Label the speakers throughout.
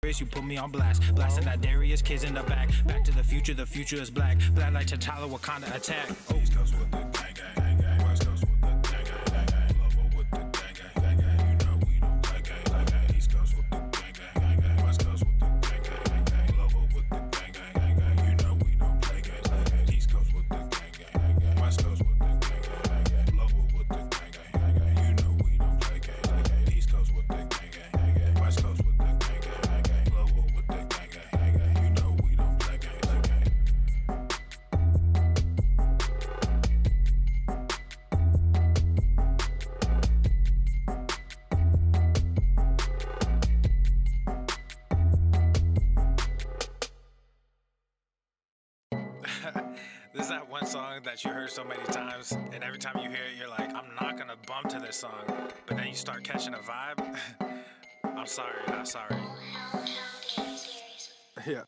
Speaker 1: You put me on blast. Blasting that Darius, kids in the back. Back to the future is black. Black like T'Challa, Wakanda attack. East Coast with the gang, gang, gang. West Coast with the gang, gang, gang. Lovo with the gang, gang, gang. You know we don't play gang, gang. East Coast with the gang, gang, gang. West Coast with the gang, gang, gang. Lovo with the gang, gang, gang. You know we don't play gang, gang. East Coast with the gang, gang, gang. West Coast with the gang, gang, gang. Lovo with the gang, gang, gang. You know we don't play gang, gang. East Coast with the gang, gang, gang. West Coast with the gang, gang, gang. Lovo with the gang, gang, gang. You know we don't play gang, gang. This is that one song that you heard so many times, and every time you hear it, you're like, I'm not gonna bump to this song, but then you start catching a vibe. I'm sorry, not sorry. Yeah.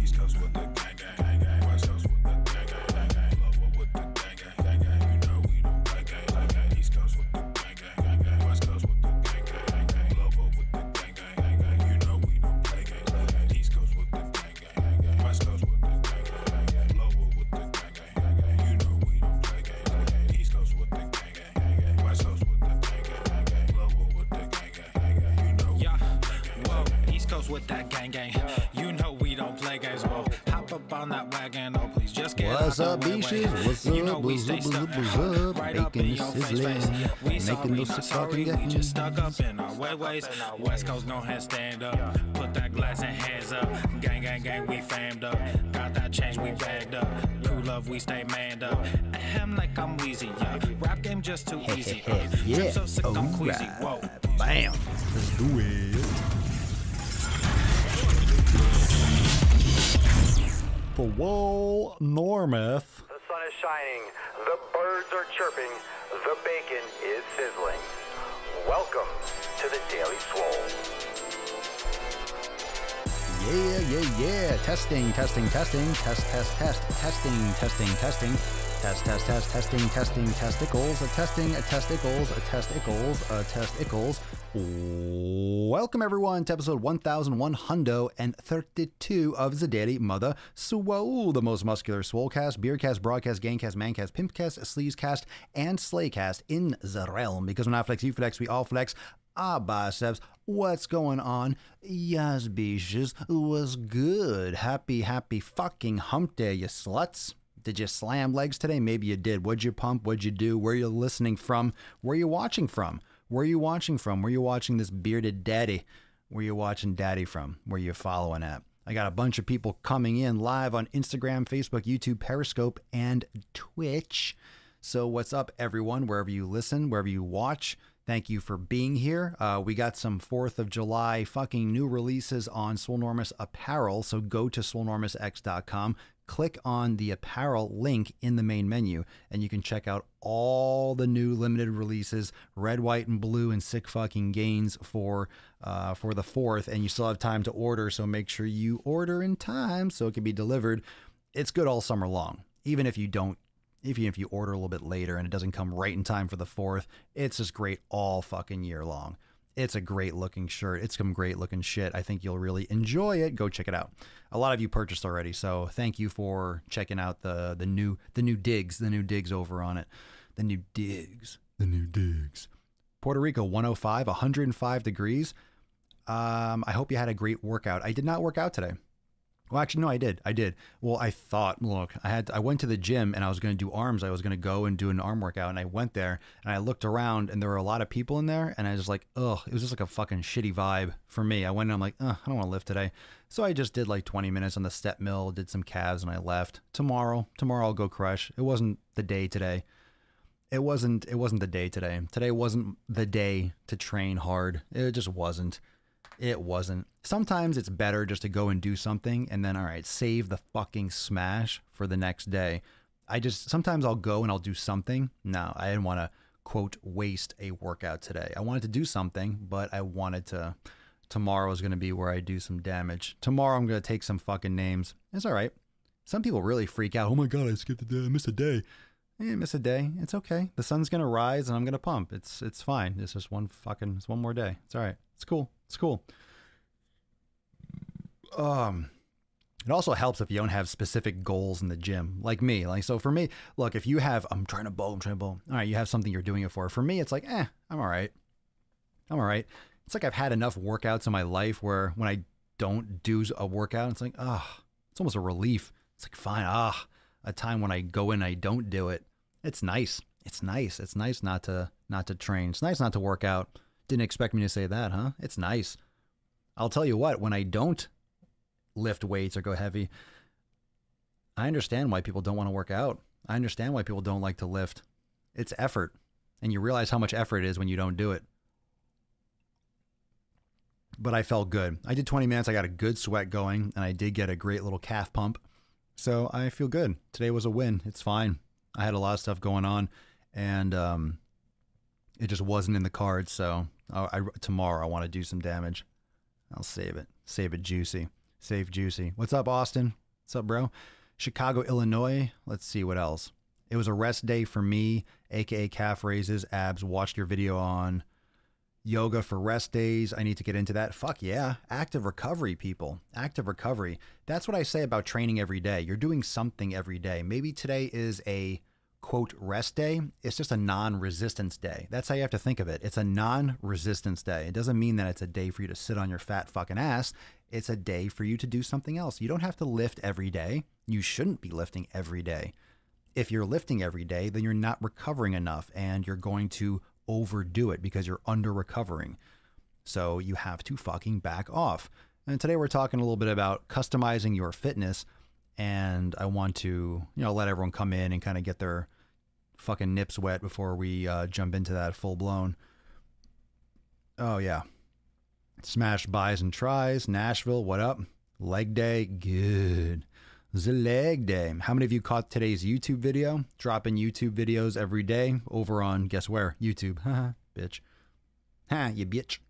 Speaker 1: East Coast with the gang, gang, gang. West Coast with the gang, gang, gang. Lovo with the gang, gang, gang. You know we don't play gang, gang. East Coast with the gang, gang, gang. West Coast with the gang, gang, gang. Lovo with the gang, gang, gang. You know we don't play gang, gang. East Coast with the gang, gang, gang. West Coast with the gang, gang, gang. Lovo with the gang, gang, gang. You know we don't play gang, gang. East Coast with the gang, gang, gang. West Coast with the gang, gang, gang. Lovo with the gang, gang, gang. You know we don't play gang, whoa. East Coast with that gang, gang. You know we don't play games, whoa. Hop up on that wagon, oh please just get
Speaker 2: What's up, beaches? What's up?
Speaker 1: You know we stay stuck right up in your face. We sorry, not sorry, we just stuck up in our ways. West Coast gon' head stand up. Put that glass and hands up. Gang, gang, gang, we famed up. Got that change, we bagged up. Crew love, we stay manned up. Ahem like I'm Weezy, yeah. Rap game just too easy.
Speaker 2: Yeah.
Speaker 1: So sick, I'm queasy. Whoa.
Speaker 2: Bam. Let's do it. For Swole Normeth.
Speaker 3: The sun is shining, the birds are chirping, the bacon is sizzling. Welcome to the Daily Swole.
Speaker 2: Yeah. Testing. Testing. Testing. Testicles. Welcome everyone to episode 1132 of the Daily Mother Swole, the most muscular swolecast, beercast, broadcast, gangcast, mancast, pimpcast, sleazecast, and slaycast in the realm. Because when I flex, you flex, we all flex. Biceps, what's going on? Yes, beaches, was good. Happy fucking hump day, you sluts. Did you slam legs today? Maybe you did. What'd you pump? What'd you do? Where you listening from? Where you watching from? Where you watching from? Where you watching this bearded daddy? Where you watching daddy from? Where you following at? I got a bunch of people coming in live on Instagram, Facebook, YouTube, Periscope, and Twitch. So what's up, everyone? Wherever you listen, wherever you watch, thank you for being here. We got some 4th of July fucking new releases on Swolenormous apparel. So go to swolenormousx.com. Click on the apparel link in the main menu, and you can check out all the new limited releases, red, white, and blue, and sick fucking gains for the 4th. And you still have time to order, so make sure you order in time so it can be delivered. It's good all summer long, even if you order a little bit later and it doesn't come right in time for the 4th. It's just great all fucking year long. It's a great looking shirt. It's some great looking shit. I think you'll really enjoy it. Go check it out. A lot of you purchased already, so thank you for checking out the new digs over on it. The new digs. Puerto Rico 105 degrees. I hope you had a great workout. I did not work out today. Well, actually, no, I did. Well, I thought, look, I went to the gym and I was going to do arms. I was going to go and do an arm workout, and I went there and I looked around and there were a lot of people in there, and I was like, ugh, it was just like a fucking shitty vibe for me. I went and I'm like, I don't want to lift today. So I just did like 20 minutes on the step mill, did some calves, and I left. Tomorrow I'll go crush. It wasn't the day today. It wasn't the day today. Today wasn't the day to train hard. It just wasn't. It wasn't. Sometimes it's better just to go and do something and then, all right, save the fucking smash for the next day. Sometimes I'll go and I'll do something. No, I didn't want to, quote, waste a workout today. I wanted to do something, but I wanted to, tomorrow is going to be where I do some damage. Tomorrow I'm going to take some fucking names. It's all right. Some people really freak out. Oh my God, I skipped a day. I missed a day. Miss a day. It's okay. The sun's going to rise and I'm going to pump. It's fine. It's just it's one more day. It's all right. It's cool. It also helps if you don't have specific goals in the gym, like me. Like, so for me, look, if you have, I'm trying to bowl. All right, you have something you're doing it for. For me, it's like, I'm all right. It's like I've had enough workouts in my life where when I don't do a workout, it's like, it's almost a relief. It's like, fine, a time when I go in and I don't do it. It's nice. It's nice. It's nice not to train. It's nice not to work out. Didn't expect me to say that, huh? It's nice. I'll tell you what, when I don't lift weights or go heavy, I understand why people don't want to work out. I understand why people don't like to lift. It's effort. And you realize how much effort it is when you don't do it. But I felt good. I did 20 minutes. I got a good sweat going, and I did get a great little calf pump. So I feel good. Today was a win. It's fine. I had a lot of stuff going on, and it just wasn't in the cards. So tomorrow I want to do some damage. I'll save it. Save it juicy. Save juicy. What's up, Austin? What's up, bro? Chicago, Illinois. Let's see what else. It was a rest day for me, aka calf raises, abs. Watched your video on yoga for rest days. I need to get into that. Fuck yeah. Active recovery, people. Active recovery. That's what I say about training every day. You're doing something every day. Maybe today is a quote rest day. It's just a non-resistance day. That's how you have to think of it. It's a non-resistance day. It doesn't mean that it's a day for you to sit on your fat fucking ass. It's a day for you to do something else. You don't have to lift every day. You shouldn't be lifting every day. If you're lifting every day, then you're not recovering enough and you're going to overdo it because you're under recovering. So you have to fucking back off. And today we're talking a little bit about customizing your fitness. And I want to, let everyone come in and kind of get their fucking nips wet before we jump into that full blown. Oh yeah. Smash buys and tries. Nashville, what up? Leg day, good. The leg day. How many of you caught today's YouTube video? Dropping YouTube videos every day over on, guess where? YouTube. Haha, bitch. Ha, you bitch.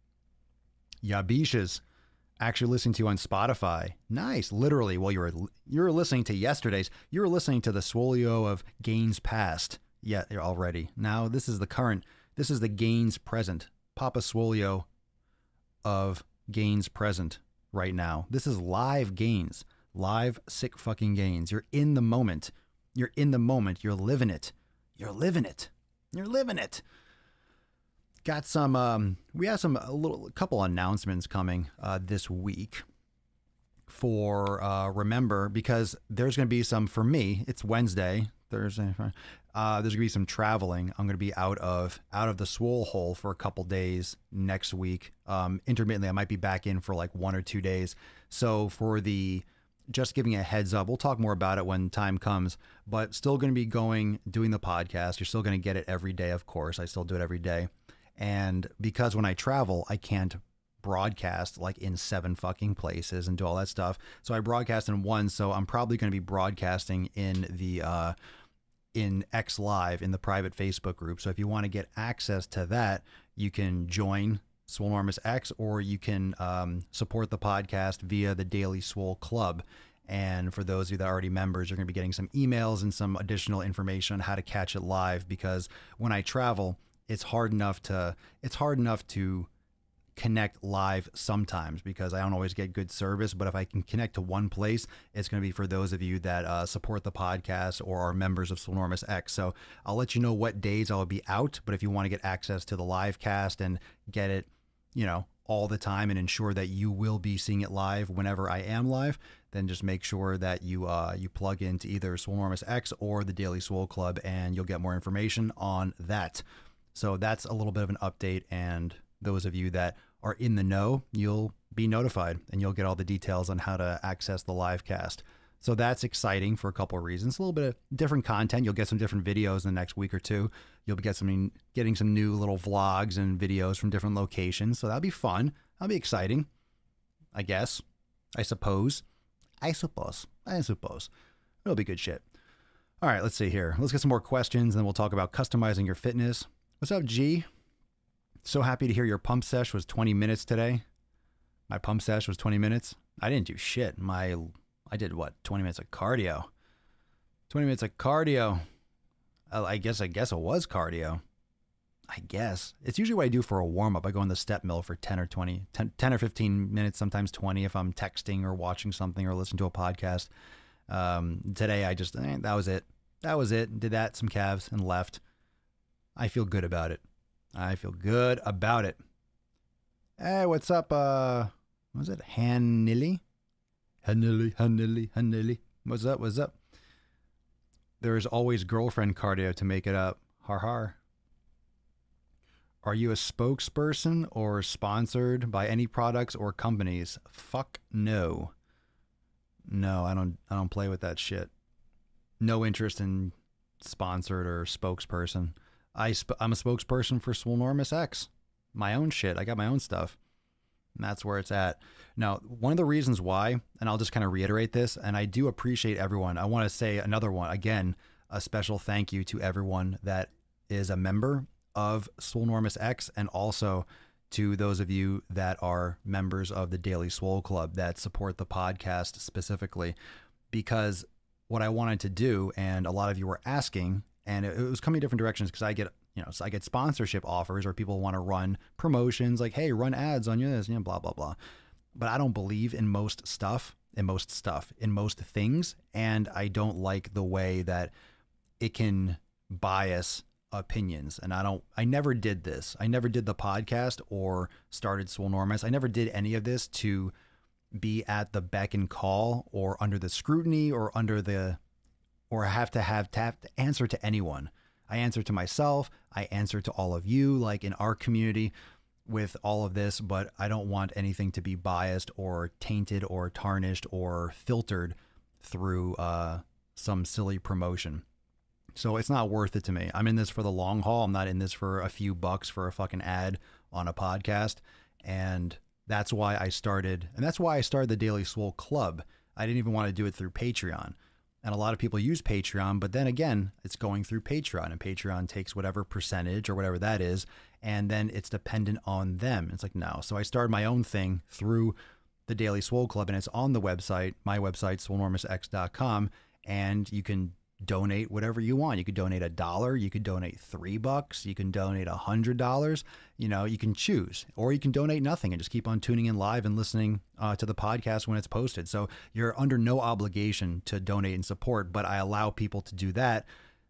Speaker 2: Ya biches. Actually listening to you on Spotify. Nice. Literally, well, you were listening to yesterday's. You were listening to the Swole of Gains Past. Yeah, already. Now, this is the current. This is the Gains Present. Papa Swole of Gains Present right now. This is live gains. Live sick fucking gains. You're in the moment. You're in the moment. You're living it. You're living it. You're living it. Got some, we have a couple announcements coming this week for, remember, because there's going to be some, for me, it's Wednesday, Thursday, Friday, there's going to be some traveling. I'm going to be out of the Swole hole for a couple days next week. Intermittently, I might be back in for like 1 or 2 days. So for just giving a heads up, we'll talk more about it when time comes, but still going to be doing the podcast. You're still going to get it every day, of course. I still do it every day. And because when I travel, I can't broadcast like in 7 fucking places and do all that stuff. So I broadcast in 1. So I'm probably going to be broadcasting in the, in X Live in the private Facebook group. So if you want to get access to that, you can join Swolenormous X, or you can support the podcast via the Daily Swole Club. And for those of you that are already members, you're going to be getting some emails and some additional information on how to catch it live, because when I travel, it's hard enough to connect live sometimes because I don't always get good service. But if I can connect to one place, it's going to be for those of you that support the podcast or are members of Swolenormous X. So I'll let you know what days I'll be out. But if you want to get access to the live cast and get it, all the time and ensure that you will be seeing it live whenever I am live, then just make sure that you plug into either Swolenormous X or the Daily Swole Club, and you'll get more information on that. So that's a little bit of an update, and those of you that are in the know, you'll be notified and you'll get all the details on how to access the live cast. So that's exciting for a couple of reasons. A little bit of different content. You'll get some different videos in the next week or two. You'll be getting some new little vlogs and videos from different locations. So that'll be fun. That'll be exciting, I guess. I suppose. It'll be good shit. All right, let's see here. Let's get some more questions, and then we'll talk about customizing your fitness. What's up, G? So happy to hear your pump sesh was 20 minutes today. My pump sesh was 20 minutes. I didn't do shit. I did what? 20 minutes of cardio. 20 minutes of cardio. I guess it was cardio. I guess. It's usually what I do for a warm-up. I go in the step mill for 10 or 15 minutes, sometimes 20 if I'm texting or watching something or listening to a podcast. Today I just, that was it. That was it. Did that, some calves, and left. I feel good about it. I feel good about it. Hey, what's up? What was it? Hanilly? Hanilly. What's up? What's up? There's always girlfriend cardio to make it up. Har har. Are you a spokesperson or sponsored by any products or companies? Fuck no. No, I don't play with that shit. No interest in sponsored or spokesperson. I'm a spokesperson for Swolenormous X. My own shit. I got my own stuff. And that's where it's at. Now, one of the reasons why, and I'll just kind of reiterate this, and I do appreciate everyone. I want to say another one. Again, a special thank you to everyone that is a member of Swolenormous X, and also to those of you that are members of the Daily Swole Club that support the podcast specifically, because what I wanted to do, and a lot of you were asking, and it was coming different directions, because I get, so I get sponsorship offers, or people want to run promotions like, hey, run ads on this, blah, blah, blah. But I don't believe in most things. And I don't like the way that it can bias opinions. And I never did this. I never did the podcast or started Swolenormous. I never did any of this to be at the beck and call or under the scrutiny or or have to answer to anyone. I answer to myself. I answer to all of you, like in our community with all of this, but I don't want anything to be biased or tainted or tarnished or filtered through some silly promotion. So it's not worth it to me. I'm in this for the long haul. I'm not in this for a few bucks for a fucking ad on a podcast. And that's why I started the Daily Swole Club. I didn't even want to do it through Patreon. And a lot of people use Patreon, but then again, it's going through Patreon, and Patreon takes whatever percentage or whatever that is, and then it's dependent on them. It's like, no. So I started my own thing through the Daily Swole Club, and it's on the website, my website, swolenormousx.com, and you can donate whatever you want. You could donate $1, you could donate $3, you can donate $100, you can choose, or you can donate nothing and just keep on tuning in live and listening to the podcast when it's posted. So you're under no obligation to donate and support, but I allow people to do that.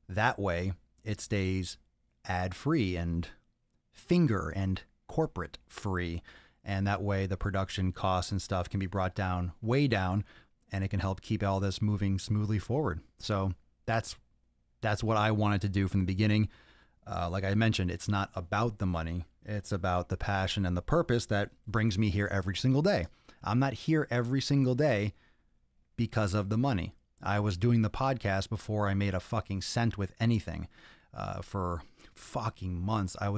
Speaker 2: That way it stays ad free and finger and corporate free. And that way the production costs and stuff can be brought down, way down, and it can help keep all this moving smoothly forward. So that's what I wanted to do from the beginning. Like I mentioned, it's not about the money. It's about the passion and the purpose that brings me here every single day. I'm not here every single day because of the money. I was doing the podcast before I made a fucking cent with anything. For fucking months, I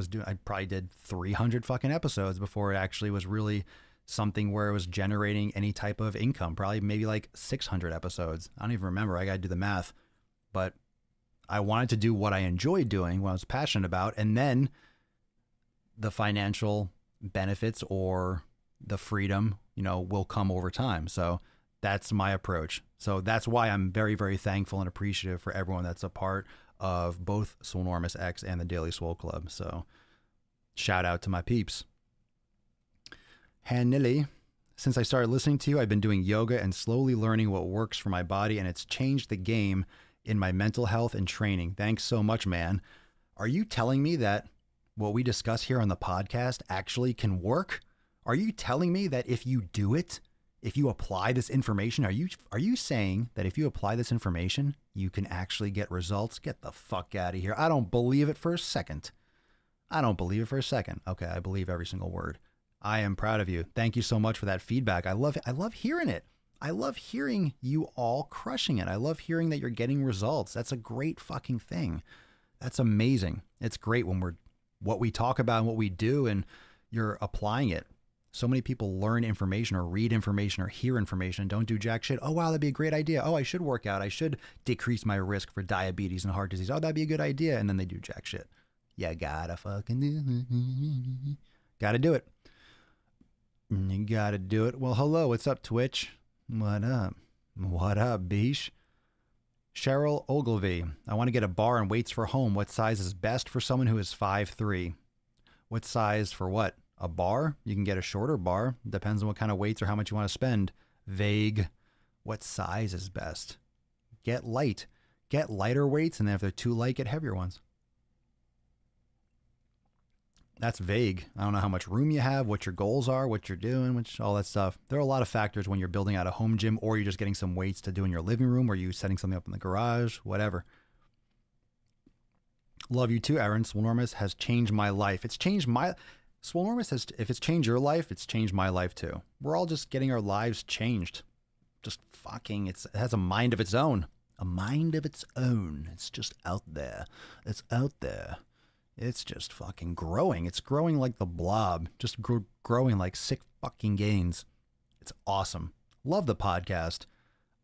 Speaker 2: probably did 300 fucking episodes before it actually was really something where it was generating any type of income. Probably maybe like 600 episodes. I don't even remember. I got to do the math. But I wanted to do what I enjoyed doing, what I was passionate about, and then the financial benefits or the freedom, will come over time. So that's my approach. So that's why I'm very, very thankful and appreciative for everyone that's a part of both Swolenormous X and the Daily Swole Club. So shout out to my peeps. Hanilly, since I started listening to you, I've been doing yoga and slowly learning what works for my body, and it's changed the game in my mental health and training. Thanks so much, man. Are you telling me that what we discuss here on the podcast actually can work? Are you telling me that if you do it, if you apply this information, are you saying that if you apply this information, you can actually get results? Get the fuck out of here. I don't believe it for a second. Okay, I believe every single word. I am proud of you. Thank you so much for that feedback. I love hearing it. I love hearing you all crushing it. I love hearing that you're getting results. That's a great fucking thing. That's amazing. It's great when what we talk about and what we do and you're applying it. So many people learn information or read information or hear information and don't do jack shit. Oh, wow, that'd be a great idea. Oh, I should work out. I should decrease my risk for diabetes and heart disease. Oh, that'd be a good idea. And then they do jack shit. You gotta fucking do it. Gotta do it. You gotta do it. Well, hello. What's up, Twitch? What up? What up, Beesh? Cheryl Ogilvy, I want to get a bar and weights for home. What size is best for someone who is 5'3"? What size for what? A bar? You can get a shorter bar. Depends on what kind of weights or how much you want to spend. Vague. What size is best? Get light. Get lighter weights, and then if they're too light, get heavier ones. That's vague. I don't know how much room you have, what your goals are, what you're doing, all that stuff. There are a lot of factors when you're building out a home gym, or you're just getting some weights to do in your living room, or you setting something up in the garage, whatever. Love you too, Aaron. Swolenormous has changed my life. It's changed my... Swolenormous has... If it's changed your life, it's changed my life too. We're all just getting our lives changed. Just fucking... It has a mind of its own. A mind of its own. It's just out there. It's out there. It's just fucking growing. It's growing like the Blob. Just growing like sick fucking gains. It's awesome. Love the podcast.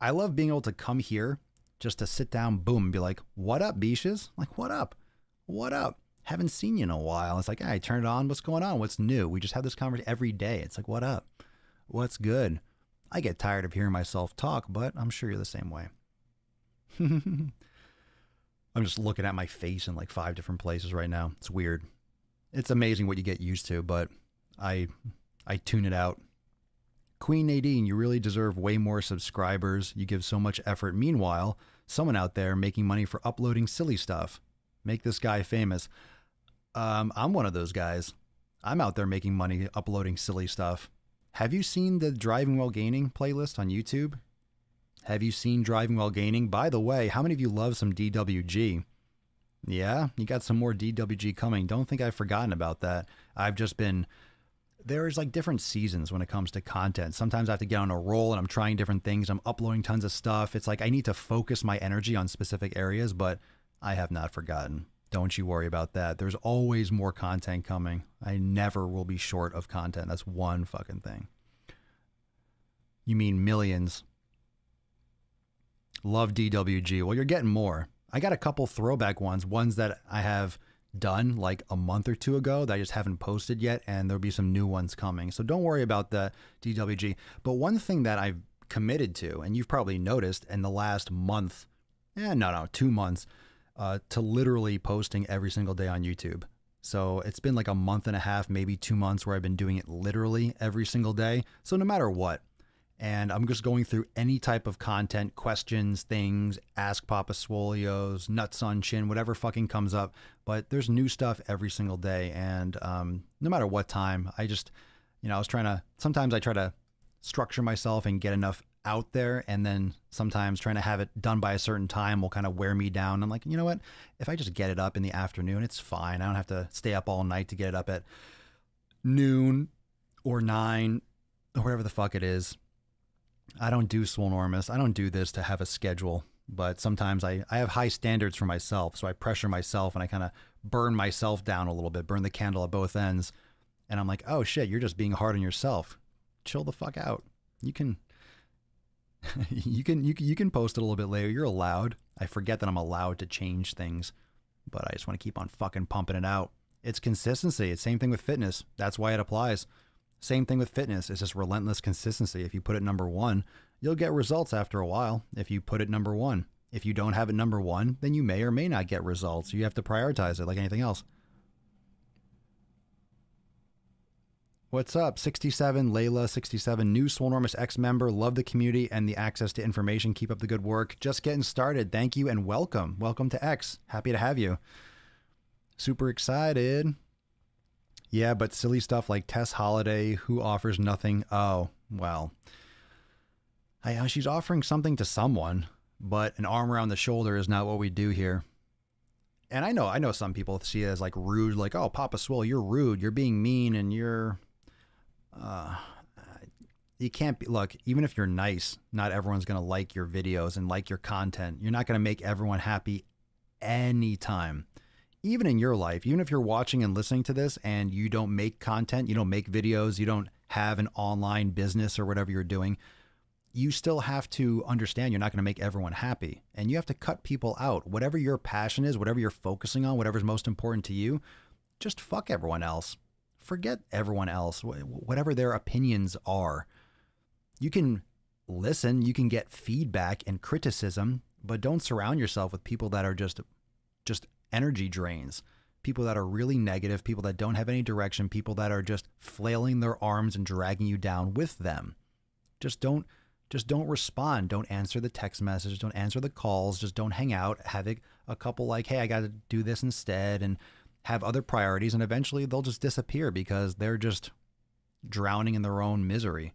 Speaker 2: I love being able to come here just to sit down, boom, and be like, what up, Beaches? Like, what up? What up? Haven't seen you in a while. It's like, hey, turn it on. What's going on? What's new? We just have this conversation every day. It's like, what up? What's good? I get tired of hearing myself talk, but I'm sure you're the same way. I'm just looking at my face in like 5 different places right now. It's weird. It's amazing what you get used to, but I tune it out. Queen Nadine, you really deserve way more subscribers. You give so much effort. Meanwhile, someone out there making money for uploading silly stuff. Make this guy famous. I'm one of those guys. I'm out there making money uploading silly stuff. Have you seen the Driving While Gaining playlist on YouTube? Have you seen Driving While Gaining? By the way, how many of you love some DWG? Yeah, you got some more DWG coming. Don't think I've forgotten about that. I've just been... There's like different seasons when it comes to content. Sometimes I have to get on a roll and I'm trying different things. I'm uploading tons of stuff. It's like I need to focus my energy on specific areas, but I have not forgotten. Don't you worry about that. There's always more content coming. I never will be short of content. That's one fucking thing. You mean millions. Love DWG. Well, you're getting more. I got a couple throwback ones that I have done like a month or two ago that I just haven't posted yet, and there'll be some new ones coming. So don't worry about the DWG. But one thing that I've committed to, and you've probably noticed in the last month, 2 months, to literally posting every single day on YouTube. So it's been like a month and a half, maybe 2 months where I've been doing it literally every single day. So no matter what. And I'm just going through any type of content, questions, things, ask Papa Swolios, nuts on chin, whatever fucking comes up. But there's new stuff every single day. And no matter what time, I just, sometimes I try to structure myself and get enough out there. And then sometimes trying to have it done by a certain time will kind of wear me down. I'm like, you know what? If I just get it up in the afternoon, it's fine. I don't have to stay up all night to get it up at noon or 9 or whatever the fuck it is. I don't do Swolenormous. I don't do this to have a schedule, but sometimes I have high standards for myself. So I pressure myself and I kind of burn myself down a little bit, burn the candle at both ends. And I'm like, oh shit, you're just being hard on yourself. Chill the fuck out. You can, you can post it a little bit later. You're allowed. I forget that I'm allowed to change things, but I just want to keep on fucking pumping it out. It's consistency. It's same thing with fitness. That's why it applies. Same thing with fitness. It's just relentless consistency. If you put it number 1, you'll get results after a while. If you put it number 1, if you don't have it number 1, then you may or may not get results. You have to prioritize it like anything else. What's up? 67, Layla, 67, new Swolenormous X member. Love the community and the access to information. Keep up the good work. Just getting started. Thank you and welcome. Welcome to X. Happy to have you. Super excited. Yeah, but silly stuff like Tess Holiday, who offers nothing. Oh, well, she's offering something to someone, but an arm around the shoulder is not what we do here. And I know some people see it as like rude, like, oh, Papa Swole, you're rude, you're being mean, and you can't be, look, even if you're nice, not everyone's going to like your videos and like your content. You're not going to make everyone happy anytime. Even in your life, even if you're watching and listening to this and you don't make content, you don't make videos, you don't have an online business or whatever you're doing, you still have to understand you're not going to make everyone happy. And you have to cut people out. Whatever your passion is, whatever you're focusing on, whatever's most important to you, just fuck everyone else. Forget everyone else, whatever their opinions are. You can listen, you can get feedback and criticism, but don't surround yourself with people that are just energy drains, people that are really negative, people that don't have any direction, people that are just flailing their arms and dragging you down with them. Just don't respond. Don't answer the text messages. Don't answer the calls. Just don't hang out. Have a couple like, hey, I got to do this instead, and have other priorities. And eventually they'll just disappear because they're just drowning in their own misery.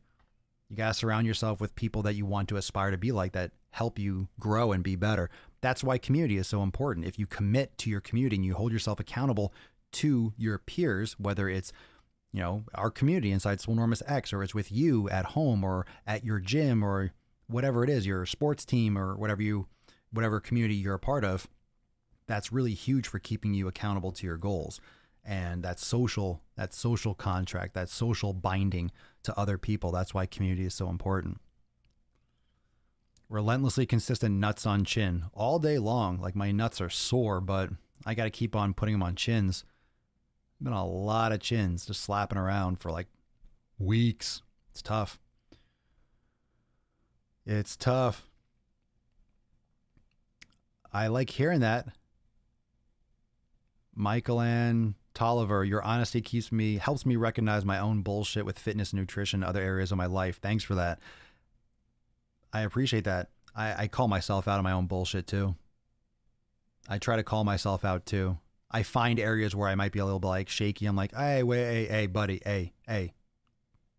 Speaker 2: You got to surround yourself with people that you want to aspire to be like, that help you grow and be better. That's why community is so important. If you commit to your community and you hold yourself accountable to your peers, whether it's, our community inside Swolenormous X, or it's with you at home or at your gym or whatever it is, your sports team or whatever community you're a part of, that's really huge for keeping you accountable to your goals. And that social contract, that social binding to other people. That's why community is so important. Relentlessly consistent nuts on chin all day long. Like, my nuts are sore, but I got to keep on putting them on chins. Been a lot of chins just slapping around for like weeks. It's tough. It's tough. I like hearing that. Michael Ann Tolliver, your honesty helps me recognize my own bullshit with fitness and nutrition and other areas of my life. Thanks for that. I appreciate that. I call myself out on my own bullshit too. I try to call myself out too. I find areas where I might be a little bit like shaky. I'm like, hey, wait, hey, buddy, hey,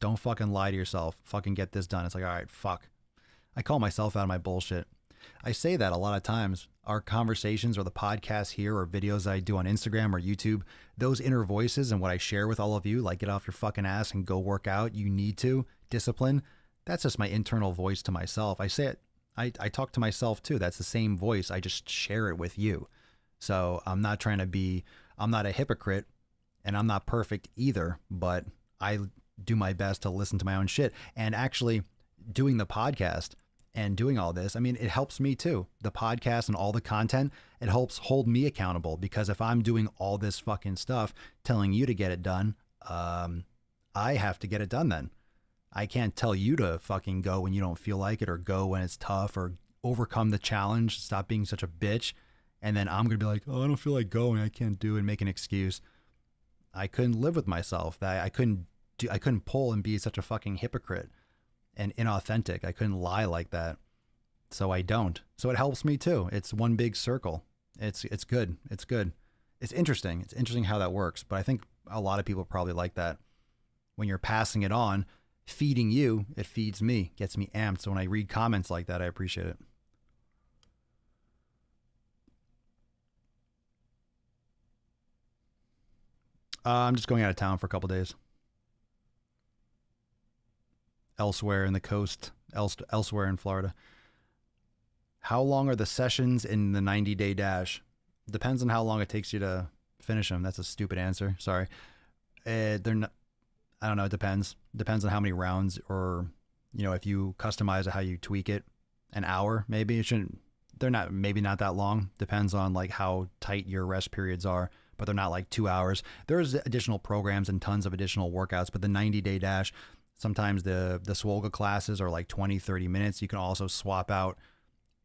Speaker 2: don't fucking lie to yourself. Fucking get this done. It's like, all right, fuck. I call myself out on my bullshit. I say that a lot of times. Our conversations or the podcasts here or videos I do on Instagram or YouTube, those inner voices and what I share with all of you, like, get off your fucking ass and go work out. You need to discipline. That's just my internal voice to myself. I say it. I talk to myself too. That's the same voice. I just share it with you. So I'm not a hypocrite, and I'm not perfect either, but I do my best to listen to my own shit. And actually doing the podcast and doing all this, I mean, it helps me too. The podcast and all the content, it helps hold me accountable, because if I'm doing all this fucking stuff, telling you to get it done, I have to get it done then. I can't tell you to fucking go when you don't feel like it, or go when it's tough, or overcome the challenge, stop being such a bitch. And then I'm going to be like, oh, I don't feel like going, I can't do it, and make an excuse. I couldn't live with myself. I couldn't pull and be such a fucking hypocrite and inauthentic. I couldn't lie like that. So I don't. So it helps me too. It's one big circle. It's good. It's good. It's interesting. It's interesting how that works. But I think a lot of people probably like that. When you're passing it on, feeding you, it feeds me, gets me amped. So when I read comments like that, I appreciate it. I'm just going out of town for a couple days. Elsewhere in the coast, elsewhere in Florida. How long are the sessions in the 90-day dash? Depends on how long it takes you to finish them. That's a stupid answer. Sorry. They're not, I don't know. It depends. Depends on how many rounds, or, if you customize it, how you tweak it. An hour, maybe. They're not, maybe not that long. Depends on like how tight your rest periods are, but they're not like 2 hours. There's additional programs and tons of additional workouts, but the 90-day dash, sometimes the Swole classes are like 20, 30 minutes. You can also swap out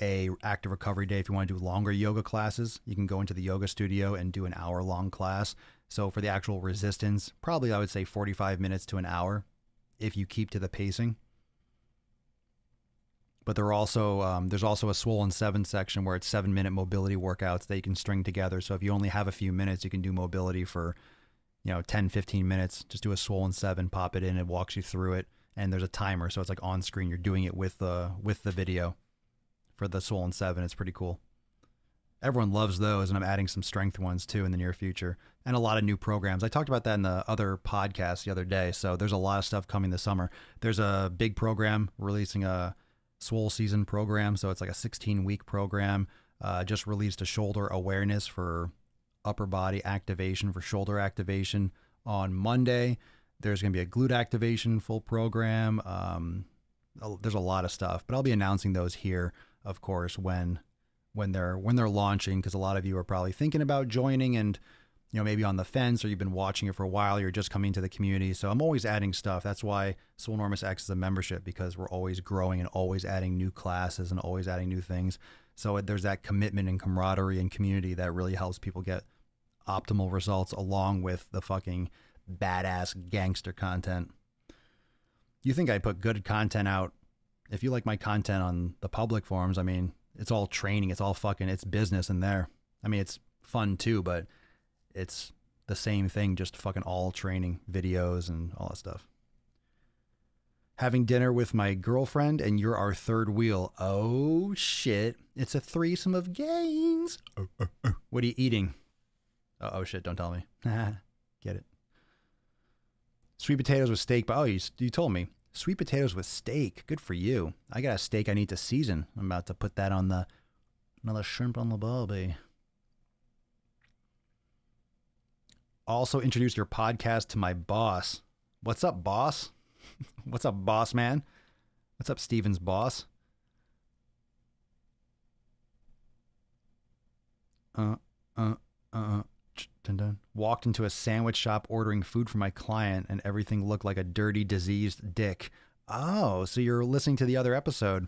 Speaker 2: a active recovery day if you want to do longer yoga classes. You can go into the yoga studio and do an hour-long class. So for the actual resistance, probably I would say 45 minutes to an hour if you keep to the pacing. But there's also a Swole 7 section where it's 7-minute mobility workouts that you can string together. So if you only have a few minutes, you can do mobility for 10, 15 minutes. Just do a Swole 7, pop it in, it walks you through it. And there's a timer, so it's like on screen. You're doing it with the video for the Swole 7. It's pretty cool. Everyone loves those, and I'm adding some strength ones too in the near future, and a lot of new programs. I talked about that in the other podcast the other day. So there's a lot of stuff coming this summer. There's a big program releasing a Swole season program. So it's like a 16-week program. Just released a shoulder awareness for upper body activation, for shoulder activation on Monday. There's going to be a glute activation full program. There's a lot of stuff, but I'll be announcing those here, of course, when they're launching, because a lot of you are probably thinking about joining and, maybe on the fence, or you've been watching it for a while, you're just coming to the community. So I'm always adding stuff. That's why Swolenormous X is a membership, because we're always growing and always adding new classes and always adding new things. So there's that commitment and camaraderie and community that really helps people get optimal results along with the fucking badass gangster content. You think I put good content out? If you like my content on the public forums, I mean, it's all training. It's all fucking, it's business in there. I mean, it's fun too, but it's the same thing, just fucking all training videos and all that stuff. Having dinner with my girlfriend and you're our third wheel. Oh shit. It's a threesome of gains. What are you eating? Oh shit, don't tell me. Get it. Sweet potatoes with steak. But oh, you told me. Sweet potatoes with steak. Good for you. I got a steak I need to season. I'm about to put that on another shrimp on the barbie. Also introduce your podcast to my boss. What's up, boss? What's up, boss man? What's up, Steven's boss? Walked into a sandwich shop ordering food for my client and everything looked like a dirty, diseased dick. Oh, so you're listening to the other episode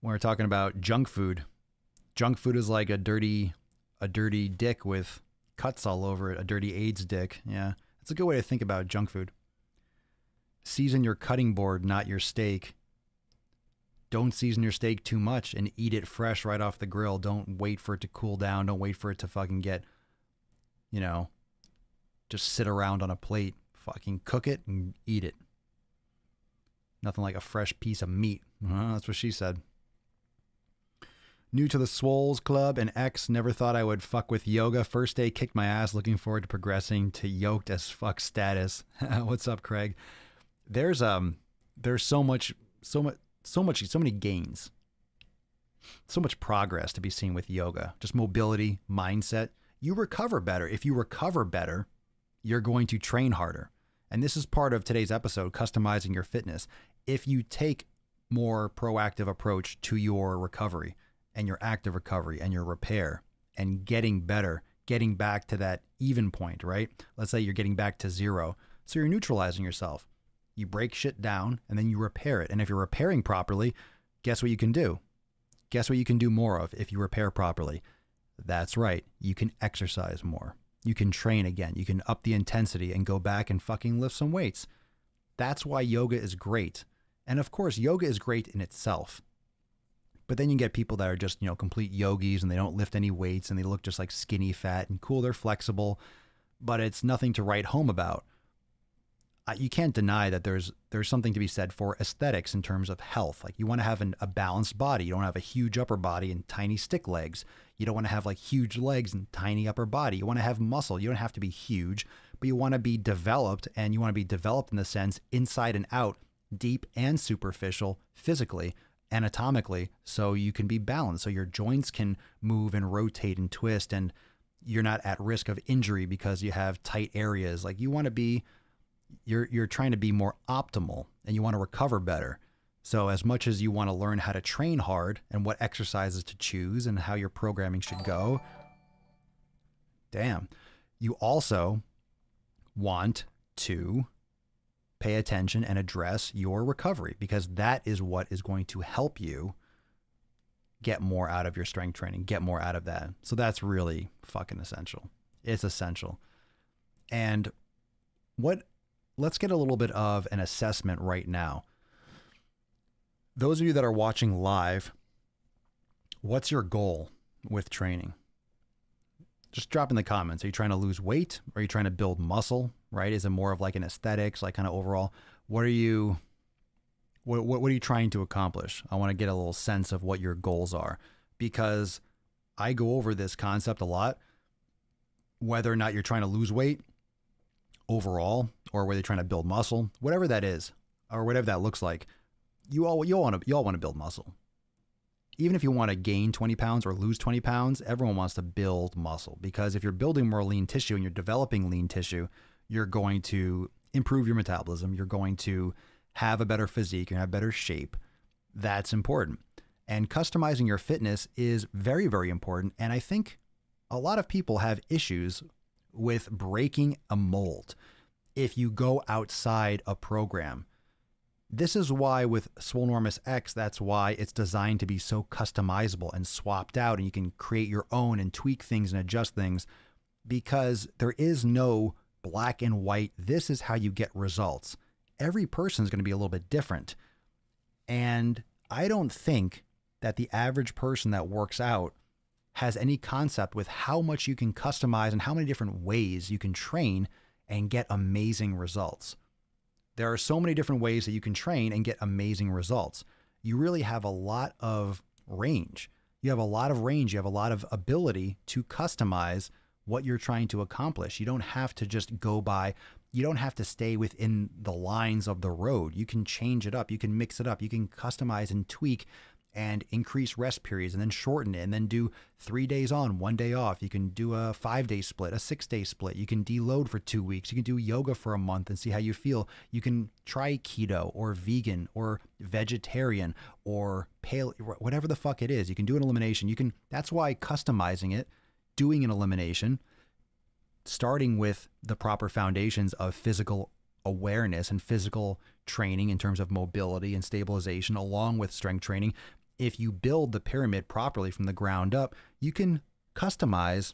Speaker 2: when we're talking about junk food. Junk food is like a dirty dick with cuts all over it, a dirty AIDS dick. Yeah, that's a good way to think about junk food. Season your cutting board, not your steak. Don't season your steak too much and eat it fresh right off the grill. Don't wait for it to cool down. Don't wait for it to fucking get, just sit around on a plate. Fucking cook it and eat it. Nothing like a fresh piece of meat. That's what she said. New to the Swoles Club and X, never thought I would fuck with yoga. First day kicked my ass. Looking forward to progressing to yoked as fuck status. What's up, Craig? There's so many gains, so much progress to be seen with yoga. Just mobility, mindset. You recover better. If you recover better, you're going to train harder. And this is part of today's episode, customizing your fitness. If you take more proactive approach to your recovery and your active recovery and your repair and getting better, getting back to that even point, right? Let's say you're getting back to zero. So you're neutralizing yourself. You break shit down and then you repair it. And if you're repairing properly, guess what you can do? Guess what you can do more of if you repair properly? That's right. You can exercise more. You can train again. You can up the intensity and go back and fucking lift some weights. That's why yoga is great. And of course, yoga is great in itself. But then you get people that are just, complete yogis and they don't lift any weights and they look just like skinny fat and cool. They're flexible, but it's nothing to write home about. You can't deny that there's something to be said for aesthetics in terms of health. Like you want to have a balanced body. You don't have a huge upper body and tiny stick legs. You don't want to have like huge legs and tiny upper body. You want to have muscle. You don't have to be huge, but you want to be developed, and you want to be developed in the sense inside and out, deep and superficial, physically, anatomically, so you can be balanced. So your joints can move and rotate and twist, and you're not at risk of injury because you have tight areas. Like you want to be, you're trying to be more optimal and you want to recover better. So as much as you want to learn how to train hard and what exercises to choose and how your programming should go, you also want to pay attention and address your recovery, because that is what is going to help you get more out of your strength training, get more out of that. So that's really fucking essential. It's essential. And let's get a little bit of an assessment right now. Those of you that are watching live, what's your goal with training? Just drop in the comments. Are you trying to lose weight? Are you trying to build muscle, right? Is it more of like an aesthetics, like kind of overall? What are you trying to accomplish? I want to get a little sense of what your goals are, because I go over this concept a lot, whether or not you're trying to lose weight overall, or whether you're trying to build muscle, whatever that is, or whatever that looks like, you all want to build muscle. Even if you want to gain 20 pounds or lose 20 pounds, everyone wants to build muscle, because if you're building more lean tissue and you're developing lean tissue, you're going to improve your metabolism. You're going to have a better physique. You're going to have better shape. That's important. And customizing your fitness is very, very important. And I think a lot of people have issues with breaking a mold. If you go outside a program, This is why with Swolenormous X, that's why it's designed to be so customizable and swapped out, and you can create your own and tweak things and adjust things, because there is no black and white, this is how you get results. Every person is going to be a little bit different. And I don't think that the average person that works out has any concept with how much you can customize and how many different ways you can train and get amazing results. There are so many different ways that you can train and get amazing results. You really have a lot of range. You have a lot of range. You have a lot of ability to customize what you're trying to accomplish. You don't have to just go by, you don't have to stay within the lines of the road. You can change it up. You can mix it up. You can customize and tweak and increase rest periods and then shorten it and then do 3 days on, 1 day off. You can do a 5-day split, a 6-day split. You can deload for 2 weeks. You can do yoga for a month and see how you feel. You can try keto or vegan or vegetarian or paleo, whatever the fuck it is. You can do an elimination. You can, that's why customizing it, doing an elimination, starting with the proper foundations of physical awareness and physical training in terms of mobility and stabilization, along with strength training. If you build the pyramid properly from the ground up, you can customize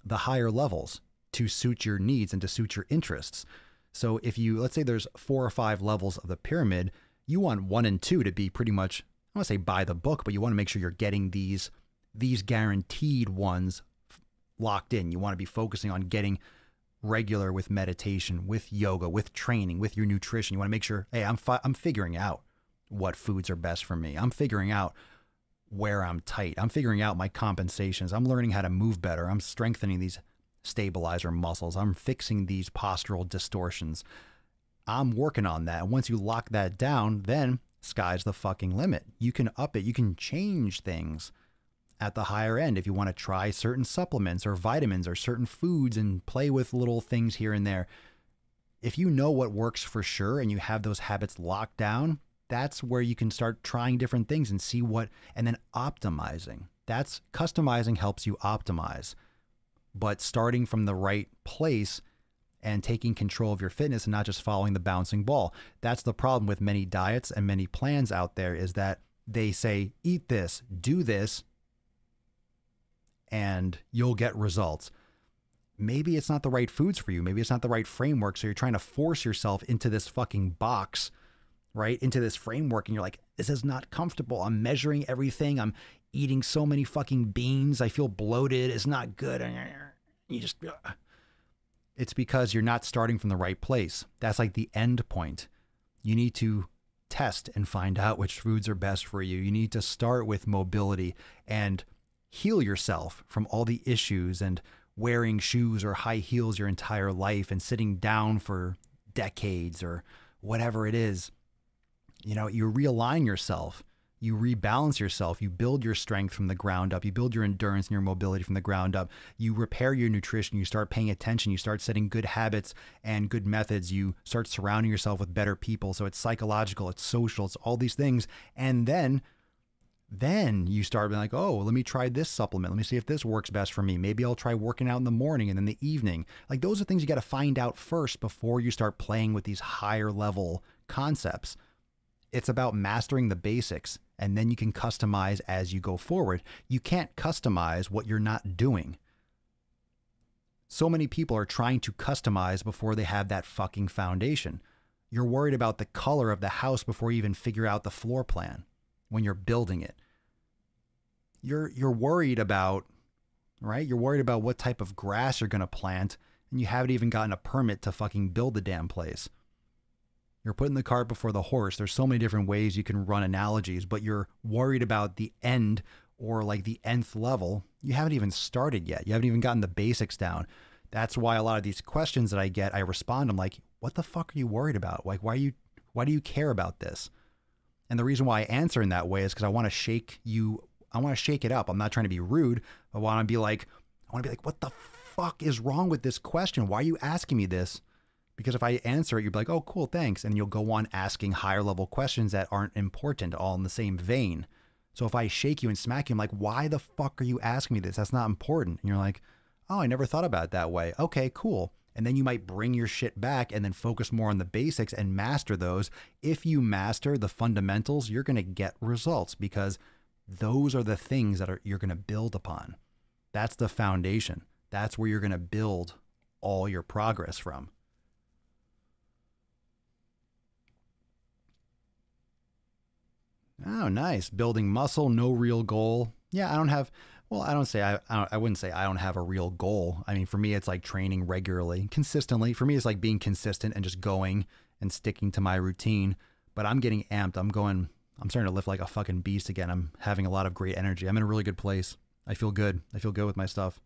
Speaker 2: the higher levels to suit your needs and to suit your interests. So if you, let's say there's 4 or 5 levels of the pyramid, you want 1 and 2 to be pretty much, I want to say by the book, but you want to make sure you're getting these guaranteed ones locked in. You want to be focusing on getting regular with meditation, with yoga, with training, with your nutrition. You want to make sure, hey, I'm figuring out what foods are best for me. I'm figuring out where I'm tight. I'm figuring out my compensations. I'm learning how to move better. I'm strengthening these stabilizer muscles. I'm fixing these postural distortions. I'm working on that. And once you lock that down, then sky's the fucking limit. You can up it. You can change things at the higher end if you want to try certain supplements or vitamins or certain foods and play with little things here and there. If you know what works for sure and you have those habits locked down, that's where you can start trying different things and see what, and then optimizing. That's customizing helps you optimize, but starting from the right place and taking control of your fitness and not just following the bouncing ball. That's the problem with many diets and many plans out there, is that they say, eat this, do this, and you'll get results. Maybe it's not the right foods for you. Maybe it's not the right framework. So you're trying to force yourself into this fucking box, right? Into this framework. And you're like, this is not comfortable. I'm measuring everything. I'm eating so many fucking beans. I feel bloated. It's not good. You just, it's because you're not starting from the right place. That's like the end point. You need to test and find out which foods are best for you. You need to start with mobility and heal yourself from all the issues and wearing shoes or high heels your entire life and sitting down for decades or whatever it is. You know, you realign yourself, you rebalance yourself, you build your strength from the ground up, you build your endurance and your mobility from the ground up, you repair your nutrition, you start paying attention, you start setting good habits and good methods, you start surrounding yourself with better people. So it's psychological, it's social, it's all these things. And then you start being like, oh, let me try this supplement. Let me see if this works best for me. Maybe I'll try working out in the morning and then the evening. Like, those are things you got to find out first before you start playing with these higher level concepts. It's about mastering the basics, and then you can customize as you go forward. You can't customize what you're not doing. So many people are trying to customize before they have that fucking foundation. You're worried about the color of the house before you even figure out the floor plan when you're building it. You're worried about, right? You're worried about what type of grass you're going to plant, and you haven't even gotten a permit to fucking build the damn place. You're putting the cart before the horse. There's so many different ways you can run analogies, but you're worried about the end, or like the nth level. You haven't even started yet. You haven't even gotten the basics down. That's why a lot of these questions that I get, I respond, I'm like, what the fuck are you worried about? Like, why do you care about this? And the reason why I answer in that way is because I want to shake you. I want to shake it up. I'm not trying to be rude. I want to be like, what the fuck is wrong with this question? Why are you asking me this? Because if I answer it, you'll be like, oh, cool, thanks. And you'll go on asking higher level questions that aren't important, all in the same vein. So if I shake you and smack you, I'm like, why the fuck are you asking me this? That's not important. And you're like, oh, I never thought about it that way. Okay, cool. And then you might bring your shit back and then focus more on the basics and master those. If you master the fundamentals, you're going to get results because those are the things that you're going to build upon. That's the foundation. That's where you're going to build all your progress from. Oh, nice. Building muscle, no real goal. Yeah, I don't have, well, I wouldn't say I don't have a real goal. I mean, for me, it's like training regularly, consistently. For me, it's like being consistent and just going and sticking to my routine. But I'm getting amped. I'm starting to lift like a fucking beast again. I'm having a lot of great energy. I'm in a really good place. I feel good. I feel good with my stuff.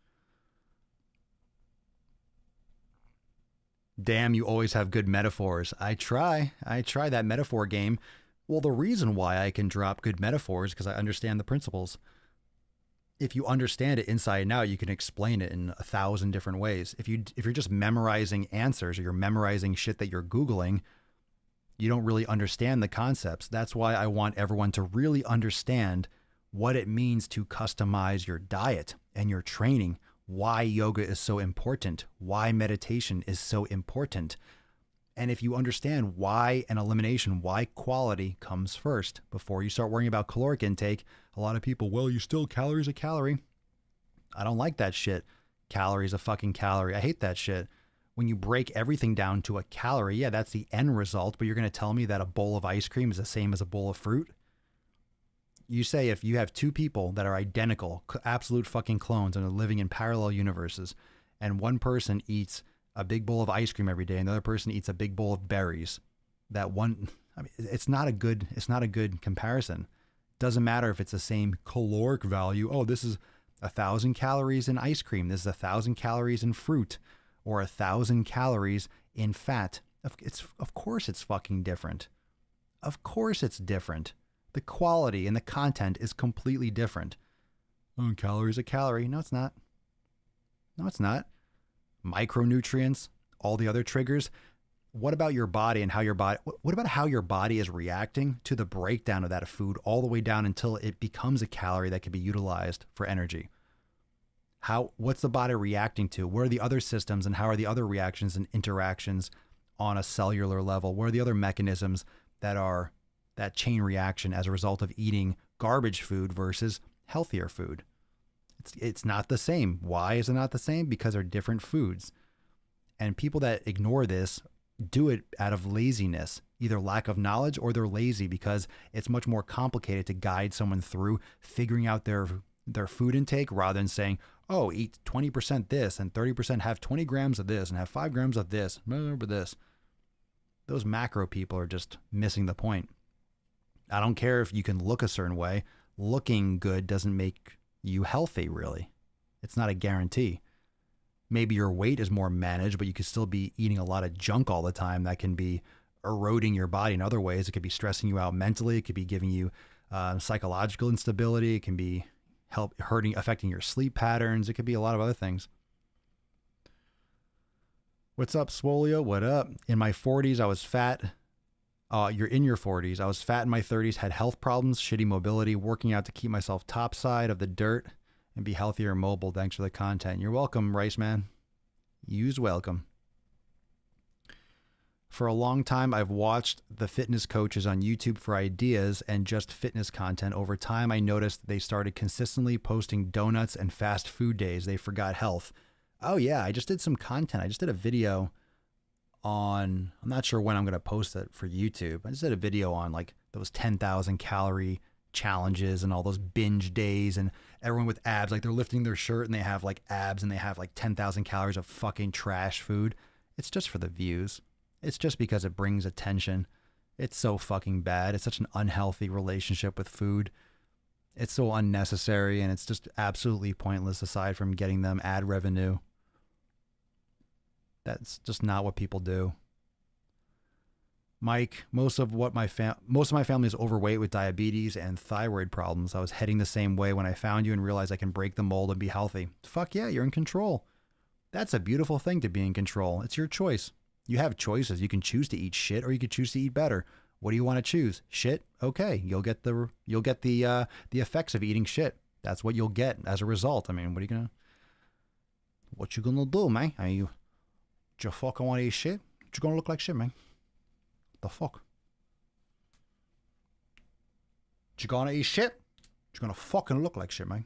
Speaker 2: Damn, you always have good metaphors. I try that metaphor game. Well, the reason why I can drop good metaphors is because I understand the principles. If you understand it inside and out, you can explain it in 1,000 different ways. If you're just memorizing answers or you're memorizing shit that you're Googling, you don't really understand the concepts. That's why I want everyone to really understand what it means to customize your diet and your training, why yoga is so important, why meditation is so important. And if you understand why an elimination, why quality comes first before you start worrying about caloric intake, a lot of people, well, you still, calories a calorie. I don't like that shit. Calorie is a fucking calorie. I hate that shit. When you break everything down to a calorie, yeah, that's the end result, but you're going to tell me that a bowl of ice cream is the same as a bowl of fruit? You say if you have two people that are identical, absolute fucking clones, and are living in parallel universes, and one person eats a big bowl of ice cream every day and the other person eats a big bowl of berries, that one, I mean, it's not a good comparison. Doesn't matter if it's the same caloric value. Oh, this is 1,000 calories in ice cream. This is 1,000 calories in fruit, or 1,000 calories in fat. Of course it's fucking different. Of course it's different. The quality and the content is completely different. Oh, calorie is a calorie. No, it's not. No, it's not. Micronutrients, all the other triggers. What about your body and how your body, what about how your body is reacting to the breakdown of that food all the way down until it becomes a calorie that can be utilized for energy? What's the body reacting to? What are the other systems and how are the other reactions and interactions on a cellular level? What are the other mechanisms that are that chain reaction as a result of eating garbage food versus healthier food? It's not the same. Why is it not the same? Because they're different foods. And people that ignore this do it out of laziness, either lack of knowledge or they're lazy because it's much more complicated to guide someone through figuring out their food intake rather than saying, oh, eat 20% this and 30%, have 20 grams of this and have 5 grams of this. Remember this. Those macro people are just missing the point. I don't care if you can look a certain way. Looking good doesn't make you healthy, really. It's not a guarantee. Maybe your weight is more managed, but you could still be eating a lot of junk all the time that can be eroding your body in other ways. It could be stressing you out mentally. It could be giving you psychological instability. It can be affecting your sleep patterns. It could be a lot of other things. What's up, Swolio? What up? In my 40s, I was fat. You're in your 40s. I was fat in my 30s, had health problems, shitty mobility, working out to keep myself topside of the dirt and be healthier and mobile. Thanks for the content. You're welcome, Rice Man. You's welcome. For a long time, I've watched the fitness coaches on YouTube for ideas and just fitness content. Over time, I noticed they started consistently posting donuts and fast food days. They forgot health. Oh yeah, I just did some content. I just did a video on, I'm not sure when I'm going to post it for YouTube. I just did a video on like those 10,000 calorie challenges and all those binge days and everyone with abs, like they're lifting their shirt and they have like abs and they have like 10,000 calories of fucking trash food. It's just for the views. It's just because it brings attention. It's so fucking bad. It's such an unhealthy relationship with food. It's so unnecessary and it's just absolutely pointless aside from getting them ad revenue. That's just not what people do. Mike, most of my family is overweight with diabetes and thyroid problems. I was heading the same way when I found you and realized I can break the mold and be healthy. Fuck yeah, you're in control. That's a beautiful thing to be in control. It's your choice. You have choices. You can choose to eat shit or you could choose to eat better. What do you want to choose? Shit? Okay, you'll get the effects of eating shit. That's what you'll get as a result. I mean, what you gonna do, man? You fucking want to eat shit? You're gonna look like shit, man. The fuck? You gonna eat shit? You're gonna fucking look like shit, man.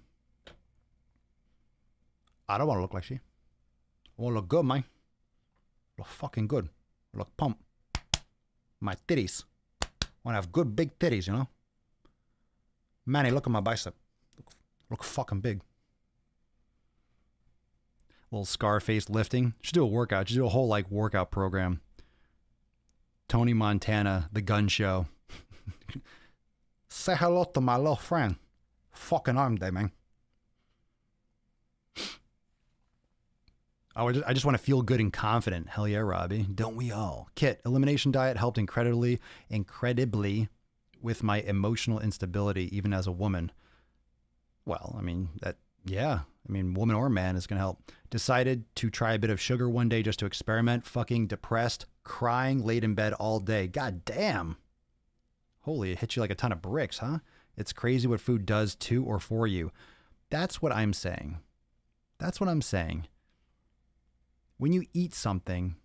Speaker 2: I don't want to look like shit. I want to look good, man. Look fucking good. Look pump. My titties. I want to have good big titties, you know? Manny, look at my bicep. Look fucking big. Little Scarface lifting. Should do a workout. Should do a whole like workout program. Tony Montana, the gun show. Say hello to my little friend. Fucking arm day, man. I just want to feel good and confident. Hell yeah, Robbie. Don't we all? Kit, elimination diet helped incredibly with my emotional instability, even as a woman. Well, I mean, woman or man is going to help. Decided to try a bit of sugar one day just to experiment. Fucking depressed, crying, laid in bed all day. God damn. Holy, it hits you like a ton of bricks, huh? It's crazy what food does to or for you. That's what I'm saying. That's what I'm saying. When you eat something,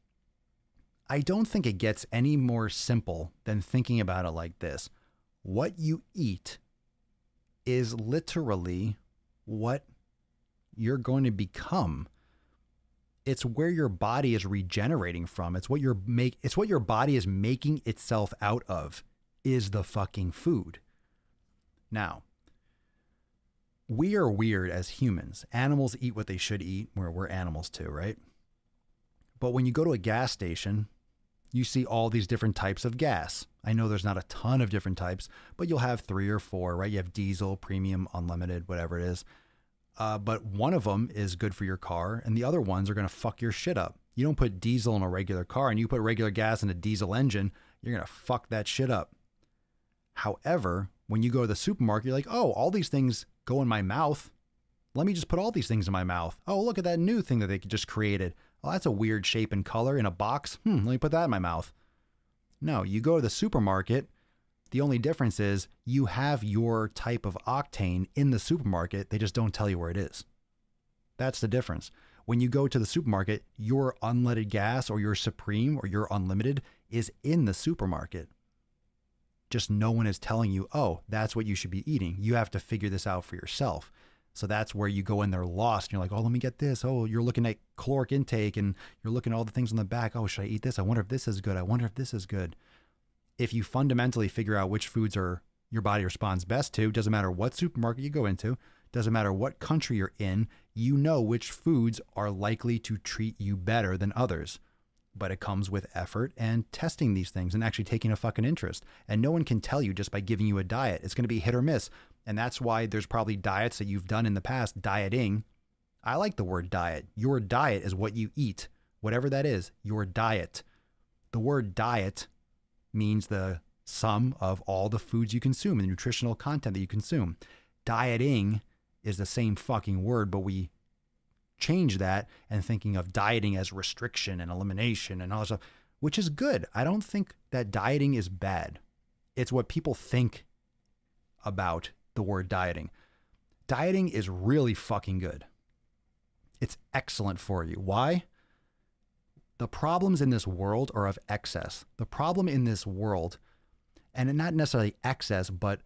Speaker 2: I don't think it gets any more simple than thinking about it like this. What you eat is literally what you're going to become. It's where your body is regenerating from. It's what your body is making itself out of is the fucking food. Now, we are weird as humans. Animals eat what they should eat. We're animals too, right? But when you go to a gas station, you see all these different types of gas. I know there's not a ton of different types, but you'll have 3 or 4, right? You have diesel, premium, unlimited, whatever it is. But one of them is good for your car, and the other ones are going to fuck your shit up. You don't put diesel in a regular car, and you put regular gas in a diesel engine, you're going to fuck that shit up. However, when you go to the supermarket, you're like, oh, all these things go in my mouth. Let me just put all these things in my mouth. Oh, look at that new thing that they just created. Oh, that's a weird shape and color in a box. Let me put that in my mouth. No, you go to the supermarket. The only difference is you have your type of octane in the supermarket. They just don't tell you where it is. That's the difference. When you go to the supermarket, your unleaded gas or your Supreme or your unlimited is in the supermarket. Just no one is telling you, oh, that's what you should be eating. You have to figure this out for yourself. So that's where you go in there lost. And you're like, oh, let me get this. Oh, you're looking at caloric intake and you're looking at all the things on the back. Oh, should I eat this? I wonder if this is good. I wonder if this is good. If you fundamentally figure out which foods are your body responds best to, doesn't matter what supermarket you go into, doesn't matter what country you're in, you know which foods are likely to treat you better than others. But it comes with effort and testing these things and actually taking a fucking interest. And no one can tell you just by giving you a diet. It's going to be hit or miss. And that's why there's probably diets that you've done in the past, dieting. I like the word diet. Your diet is what you eat. Whatever that is, your diet. The word diet means the sum of all the foods you consume, the nutritional content that you consume. Dieting is the same fucking word, but we change that and thinking of dieting as restriction and elimination and all that stuff, which is good. I don't think that dieting is bad. It's what people think about the word dieting. Dieting is really fucking good. It's excellent for you. Why? The problems in this world are of excess. The problem in this world, and not necessarily excess, but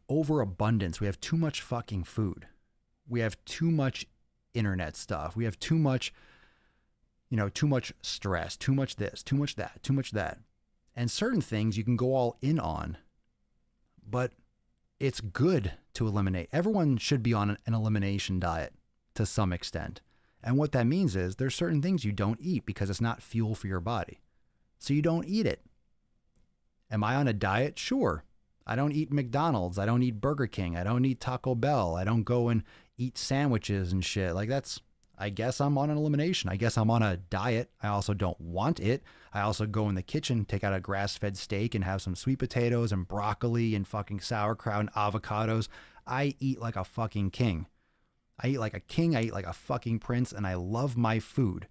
Speaker 2: overabundance. We have too much fucking food. We have too much internet stuff. We have too much, too much stress, too much this, too much that, too much that. And certain things you can go all in on, but it's good to eliminate. Everyone should be on an elimination diet to some extent. And what that means is there's certain things you don't eat because it's not fuel for your body. So you don't eat it. Am I on a diet? Sure. I don't eat McDonald's. I don't eat Burger King. I don't eat Taco Bell. I don't go and eat sandwiches and shit. I guess I'm on an elimination. I guess I'm on a diet. I also don't want it. I also go in the kitchen, take out a grass-fed steak and have some sweet potatoes and broccoli and fucking sauerkraut and avocados. I eat like a fucking king. I eat like a king. I eat like a fucking prince, and I love my food.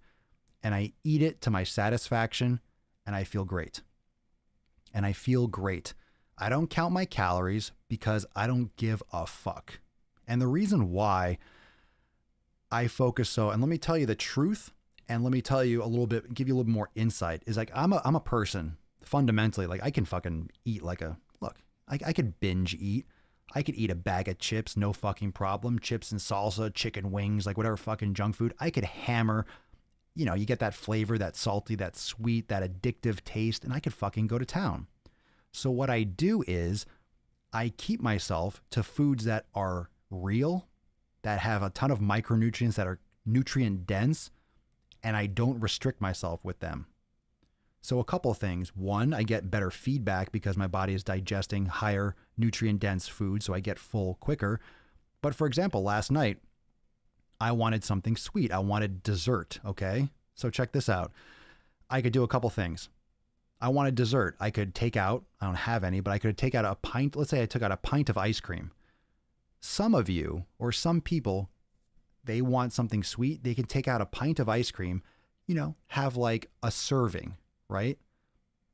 Speaker 2: And I eat it to my satisfaction, and I feel great. And I feel great. I don't count my calories because I don't give a fuck. And the reason why I focus and let me tell you the truth, And let me tell you a little bit, give you a little more insight, is like, I'm a person fundamentally, like I can fucking eat like I could binge eat. I could eat a bag of chips, no fucking problem. Chips and salsa, chicken wings, like whatever fucking junk food. I could hammer, you know, you get that flavor, that salty, that sweet, that addictive taste, and I could fucking go to town. So what I do is I keep myself to foods that are real, that have a ton of micronutrients, that are nutrient dense, and I don't restrict myself with them. So a couple of things. One, I get better feedback because my body is digesting higher nutrient dense food, so I get full quicker. But for example, last night, I wanted something sweet. I wanted dessert, okay? So check this out. I could do a couple things. I wanted dessert. I could take out, I don't have any, but I could take out a pint. Let's say I took out a pint of ice cream. Some of you, or some people, they want something sweet. They can take out a pint of ice cream, you know, have like a serving, right?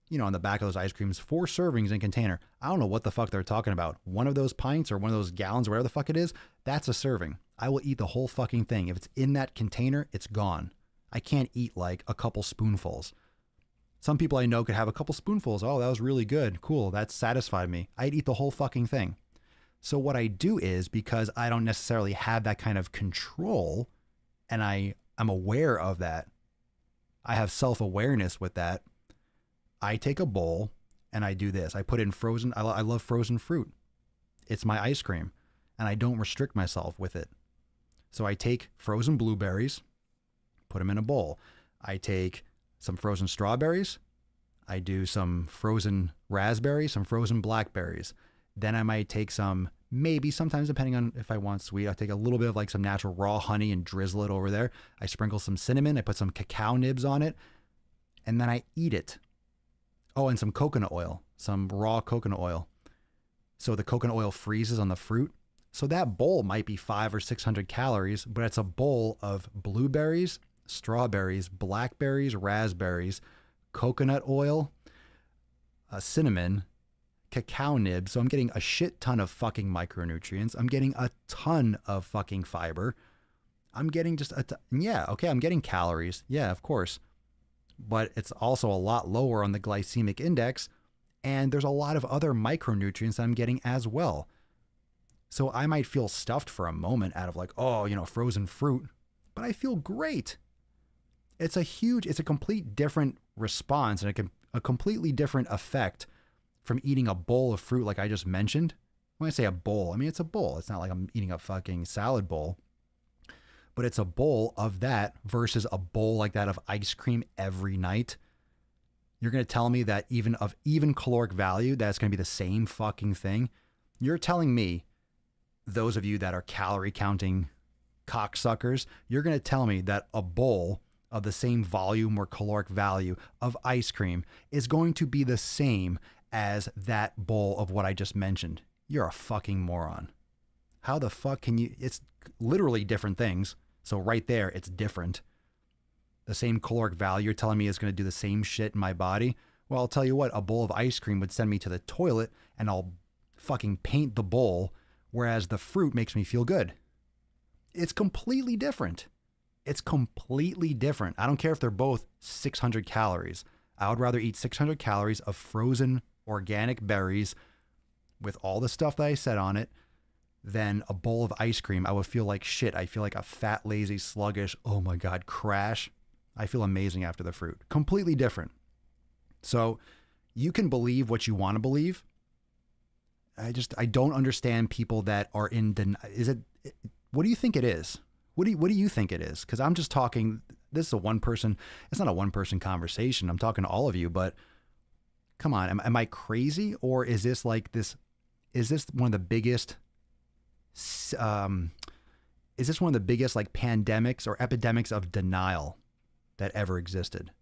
Speaker 2: You know, on the back of those ice creams, 4 servings in container. I don't know what the fuck they're talking about. One of those pints or one of those gallons or whatever the fuck it is, that's a serving. I will eat the whole fucking thing. If it's in that container, it's gone. I can't eat like a couple spoonfuls. Some people I know could have a couple spoonfuls. Oh, that was really good. Cool. That satisfied me. I'd eat the whole fucking thing. So what I do is, because I don't necessarily have that kind of control, and I'm aware of that, I have self-awareness with that, I take a bowl and I do this. I put in frozen, I love frozen fruit. It's my ice cream, and I don't restrict myself with it. So I take frozen blueberries, put them in a bowl. I take some frozen strawberries. I do some frozen raspberries, some frozen blackberries. Then I might take some, maybe sometimes depending on if I want sweet, I'll take a little bit of like some natural raw honey and drizzle it over there. I sprinkle some cinnamon. I put some cacao nibs on it, and then I eat it. Oh, and some coconut oil, some raw coconut oil. So the coconut oil freezes on the fruit. So that bowl might be 500 or 600 calories, but it's a bowl of blueberries, strawberries, blackberries, raspberries, coconut oil, cinnamon, cacao nibs. So I'm getting a shit ton of fucking micronutrients. I'm getting a ton of fucking fiber. I'm getting just yeah, okay, I'm getting calories. Yeah, of course. But it's also a lot lower on the glycemic index, and there's a lot of other micronutrients I'm getting as well. So I might feel stuffed for a moment out of like, oh, you know, frozen fruit, but I feel great. It's a complete different response and a completely different effect from eating a bowl of fruit like I just mentioned. When I say a bowl, I mean, it's a bowl. It's not like I'm eating a fucking salad bowl, but it's a bowl of that versus a bowl like that of ice cream every night. You're going to tell me that even caloric value, that's going to be the same fucking thing. You're telling me, those of you that are calorie counting cocksuckers, you're going to tell me that a bowl of the same volume or caloric value of ice cream is going to be the same as that bowl of what I just mentioned. You're a fucking moron. How the fuck can you? It's literally different things. So right there, it's different. The same caloric value you're telling me is going to do the same shit in my body. Well, I'll tell you what, a bowl of ice cream would send me to the toilet and I'll fucking paint the bowl, whereas the fruit makes me feel good. It's completely different. It's completely different. I don't care if they're both 600 calories. I would rather eat 600 calories of frozen organic berries with all the stuff that I said on it than a bowl of ice cream. I would feel like shit. I feel like a fat, lazy, sluggish, oh my God, crash. I feel amazing after the fruit. Completely different. So you can believe what you want to believe. I don't understand people that are in denial. What do you think it is? What do you think it is? Because I'm just talking, this is it's not a one person conversation. I'm talking to all of you, but come on, am I crazy? Or is this one of the biggest, like pandemics or epidemics of denial that ever existed?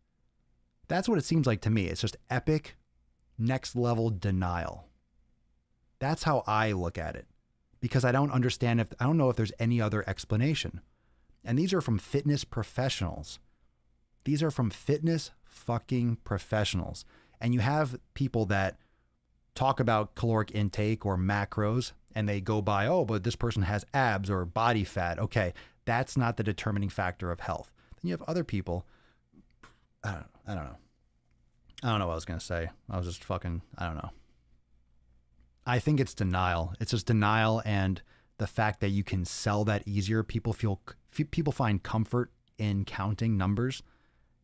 Speaker 2: That's what it seems like to me. It's just epic, next level denial. That's how I look at it, because I don't know if there's any other explanation. And these are from fitness professionals. These are from fitness fucking professionals. And you have people that talk about caloric intake or macros, and they go by, oh, but this person has abs or body fat. Okay, that's not the determining factor of health. Then you have other people. I don't know. I don't know what I was going to say. I was just fucking, I don't know. I think it's denial. It's just denial, and the fact that you can sell that easier. People find comfort in counting numbers.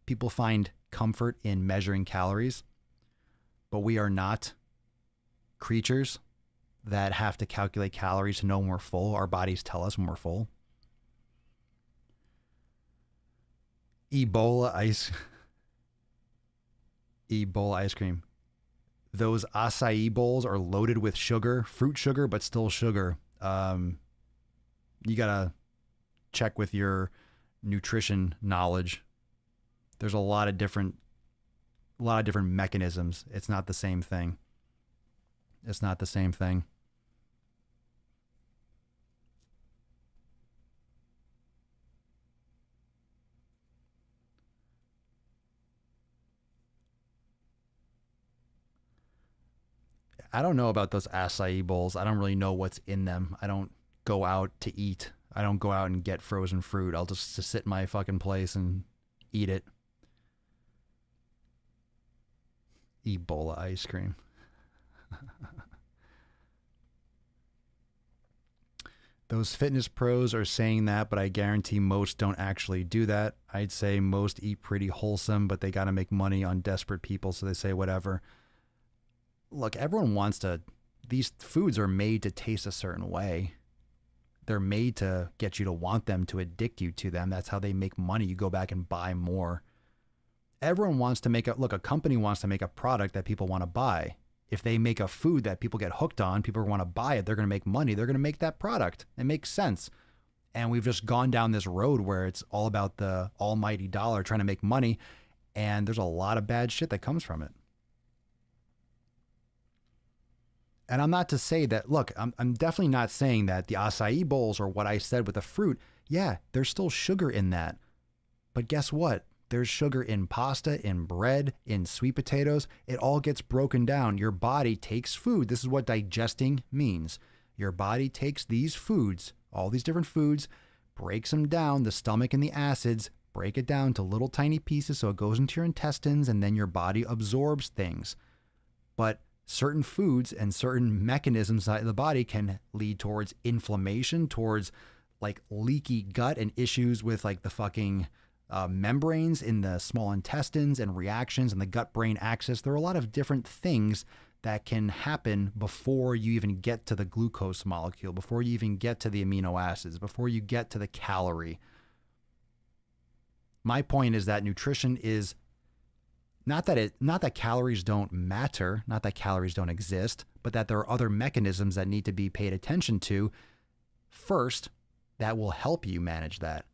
Speaker 2: People find comfort in measuring calories, but we are not creatures that have to calculate calories to know when we're full. Our bodies tell us when we're full. Ebola ice cream. Those acai bowls are loaded with sugar, fruit sugar, but still sugar. You gotta check with your nutrition knowledge. There's a lot of different mechanisms. It's not the same thing. It's not the same thing. I don't know about those acai bowls. I don't really know what's in them. I don't go out to eat. I don't go out and get frozen fruit. I'll just sit in my fucking place and eat it. Ebola ice cream. Those fitness pros are saying that, but I guarantee most don't actually do that. I'd say most eat pretty wholesome, but they got to make money on desperate people, so they say whatever. Look, everyone wants to, these foods are made to taste a certain way. They're made to get you to want them, to addict you to them. That's how they make money. You go back and buy more. Everyone wants to make a company wants to make a product that people want to buy. If they make a food that people get hooked on, people want to buy it, they're going to make money. They're going to make that product. It makes sense. And we've just gone down this road where it's all about the almighty dollar trying to make money. And there's a lot of bad shit that comes from it. And I'm not to say that, look, I'm definitely not saying that the acai bowls or what I said with the fruit, yeah, there's still sugar in that. But guess what? There's sugar in pasta, in bread, in sweet potatoes. It all gets broken down. Your body takes food. This is what digesting means. Your body takes these foods, all these different foods, breaks them down, the stomach and the acids, break it down to little tiny pieces so it goes into your intestines, and then your body absorbs things. But certain foods and certain mechanisms inside the body can lead towards inflammation, towards like leaky gut and issues with like the fucking membranes in the small intestines and reactions and the gut-brain axis. There are a lot of different things that can happen before you even get to the glucose molecule, before you even get to the amino acids, before you get to the calorie. My point is that nutrition is not that calories don't matter, not that calories don't exist, but that there are other mechanisms that need to be paid attention to first that will help you manage that.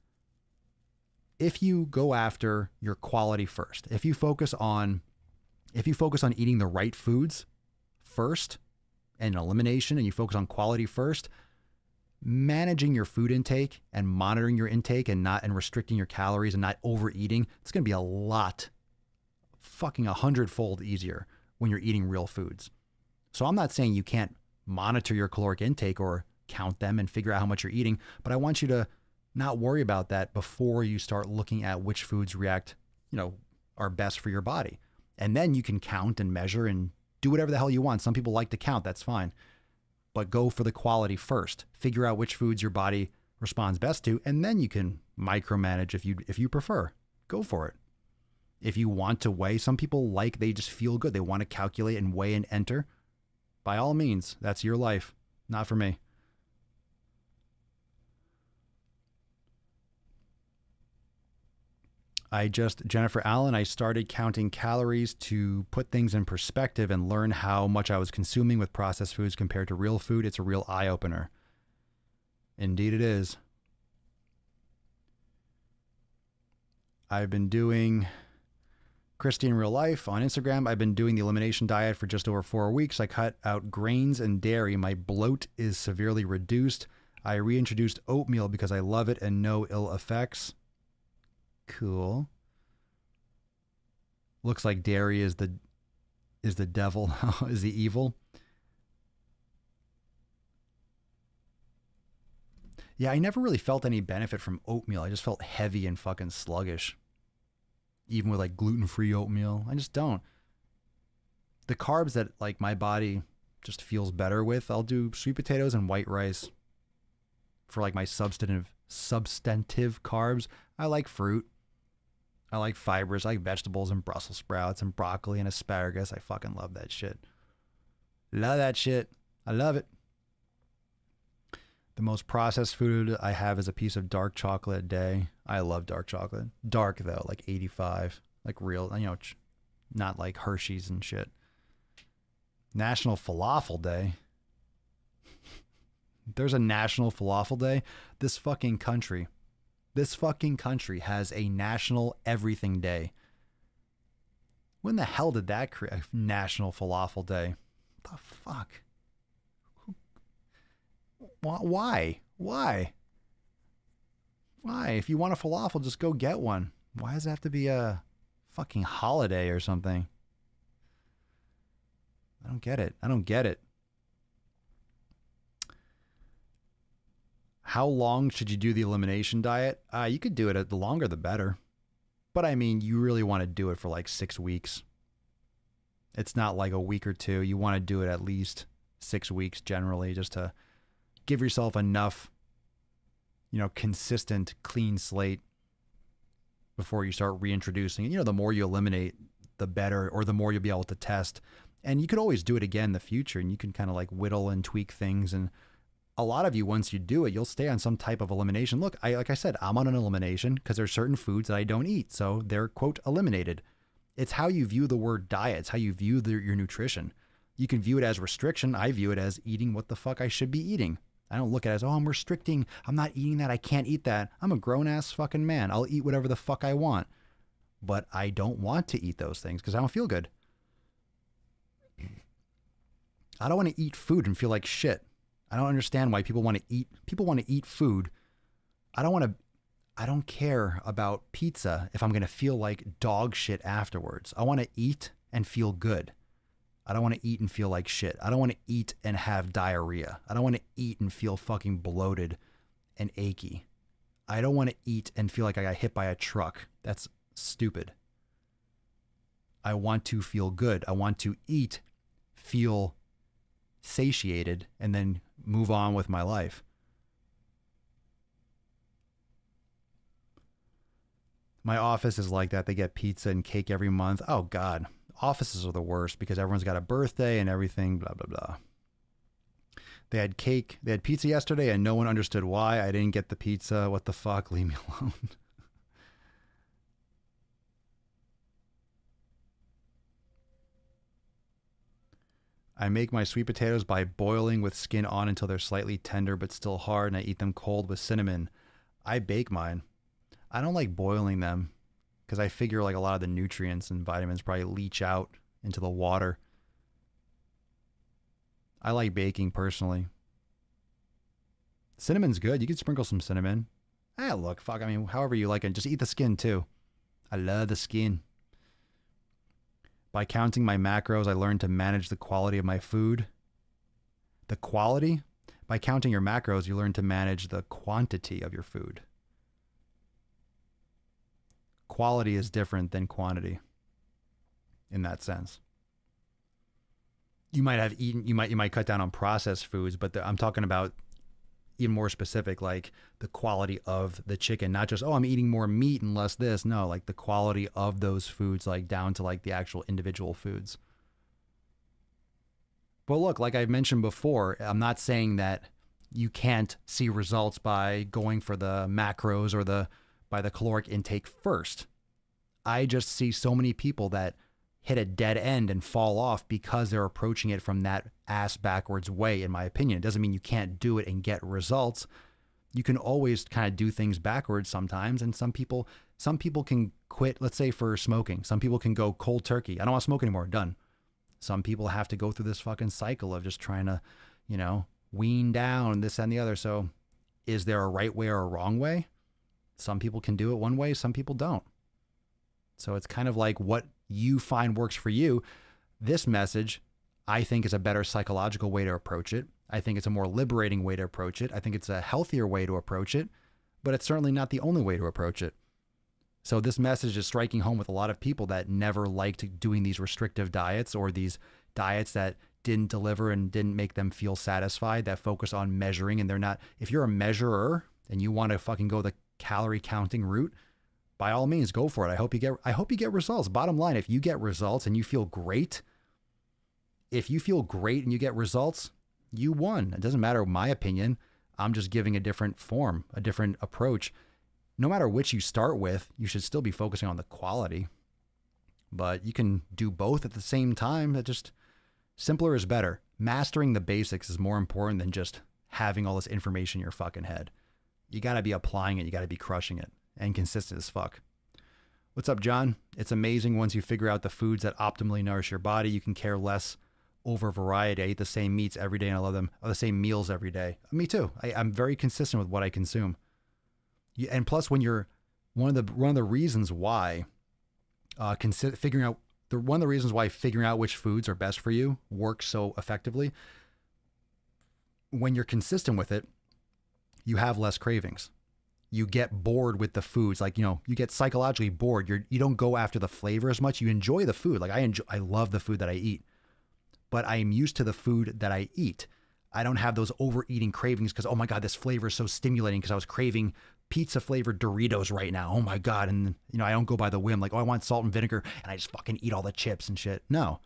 Speaker 2: If you go after your quality first, if you focus on eating the right foods first and elimination, and you focus on quality first, managing your food intake and monitoring your intake and restricting your calories and not overeating, it's going to be a lot, fucking 100-fold easier when you're eating real foods. So I'm not saying you can't monitor your caloric intake or count them and figure out how much you're eating, but I want you to not worry about that before you start looking at which foods are best for your body. And then you can count and measure and do whatever the hell you want. Some people like to count, that's fine. But go for the quality first. Figure out which foods your body responds best to, and then you can micromanage if you prefer. Go for it. If you want to weigh, some people they just feel good. They want to calculate and weigh and enter. By all means, that's your life. Not for me. Jennifer Allen, I started counting calories to put things in perspective and learn how much I was consuming with processed foods compared to real food. It's a real eye-opener. Indeed it is. I've been doing Christy in Real Life on Instagram. I've been doing the elimination diet for just over 4 weeks. I cut out grains and dairy. My bloat is severely reduced. I reintroduced oatmeal because I love it and no ill effects. Cool. Looks like dairy is the devil, is the evil. Yeah, I never really felt any benefit from oatmeal. I just felt heavy and fucking sluggish. Even with like gluten-free oatmeal. I just don't. The carbs that like my body just feels better with, I'll do sweet potatoes and white rice. For like my substantive carbs, I like fruit. I like fibers. I like vegetables and Brussels sprouts and broccoli and asparagus. I fucking love that shit. Love that shit. I love it. The most processed food I have is a piece of dark chocolate a day. I love dark chocolate. Dark though, like 85. Like real, you know, not like Hershey's and shit. National Falafel Day. There's a National Falafel Day. This fucking country has a National Everything Day. When the hell did that create National Falafel Day? What the fuck? Why? Why? If you want a falafel, just go get one. Why does it have to be a fucking holiday or something? I don't get it. How long should you do the elimination diet? You could do it, the longer the better. But I mean, you really want to do it for like 6 weeks. It's not like a week or two. You want to do it at least 6 weeks generally, just to give yourself enough, you know, consistent, clean slate before you start reintroducing it. You know, the more you eliminate, the better, or the more you'll be able to test. And you could always do it again in the future, and you can kind of like whittle and tweak things. And a lot of you, once you do it, you'll stay on some type of elimination. Look, like I said, I'm on an elimination because there's certain foods that I don't eat. So they're, quote, eliminated. It's how you view the word diet. It's how you view your nutrition. You can view it as restriction. I view it as eating what the fuck I should be eating. I don't look at it as, oh, I'm restricting. I'm not eating that. I can't eat that. I'm a grown-ass fucking man. I'll eat whatever the fuck I want. But I don't want to eat those things because I don't feel good. I don't want to eat food and feel like shit. I don't understand why people want to eat. People want to eat food. I don't care about pizza if I'm going to feel like dog shit afterwards. I want to eat and feel good. I don't want to eat and feel like shit. I don't want to eat and have diarrhea. I don't want to eat and feel fucking bloated and achy. I don't want to eat and feel like I got hit by a truck. That's stupid. I want to feel good. I want to eat, feel satiated, and then move on with my life. My office is like that. They get pizza and cake every month. Oh God, offices are the worst because everyone's got a birthday and everything, blah, blah, blah. They had pizza yesterday and no one understood why. I didn't get the pizza. What the fuck? Leave me alone. I make my sweet potatoes by boiling with skin on until they're slightly tender but still hard, and I eat them cold with cinnamon. I bake mine. I don't like boiling them because I figure like a lot of the nutrients and vitamins probably leach out into the water. I like baking personally. Cinnamon's good. You can sprinkle some cinnamon. Look, fuck, I mean, however you like it. Just eat the skin too. I love the skin. By counting my macros, I learned to manage the quality of my food. The quality? By counting your macros, you learn to manage the quantity of your food. Quality is different than quantity in that sense. You might have eaten, you might cut down on processed foods, but I'm talking about even more specific, like the quality of the chicken, not just, oh, I'm eating more meat and less this. No, like the quality of those foods, like down to like the actual individual foods. But look, like I've mentioned before, I'm not saying that you can't see results by going for the macros or by the caloric intake first. I just see so many people that hit a dead end and fall off because they're approaching it from that ass backwards way, in my opinion. It doesn't mean you can't do it and get results. You can always kind of do things backwards sometimes. And some people can quit, let's say for smoking. Some people can go cold turkey. I don't want to smoke anymore. Done. Some people have to go through this fucking cycle of just trying to, wean down this and the other. So is there a right way or a wrong way? Some people can do it one way. Some people don't. So it's kind of like what you find works for you. This message, I think, is a better psychological way to approach it. I think it's a more liberating way to approach it. I think it's a healthier way to approach it, but it's certainly not the only way to approach it. So this message is striking home with a lot of people that never liked doing these restrictive diets or these diets that didn't deliver and didn't make them feel satisfied, that focus on measuring. And they're not, if you're a measurer and you want to fucking go the calorie counting route, by all means, go for it. I hope you get results. Bottom line, if you get results and you feel great, if you feel great and you get results, you won. It doesn't matter my opinion. I'm just giving a different form, a different approach. No matter which you start with, you should still be focusing on the quality. But you can do both at the same time. That just simpler is better. Mastering the basics is more important than just having all this information in your fucking head. You got to be applying it. You got to be crushing it and consistent as fuck. What's up, John? It's amazing once you figure out the foods that optimally nourish your body, you can care less over variety. I eat the same meats every day and I love them, or the same meals every day. Me too. I'm very consistent with what I consume. And plus, when you're one of the reasons why figuring out which foods are best for you works so effectively, when you're consistent with it, you have less cravings. You get bored with the foods. Like, you get psychologically bored. You don't go after the flavor as much. You enjoy the food. Like I love the food that I eat, but I am used to the food that I eat. I don't have those overeating cravings because, oh my God, this flavor is so stimulating because I was craving pizza flavored Doritos right now. Oh my God. And I don't go by the whim like, oh, I want salt and vinegar and I just fucking eat all the chips and shit. No,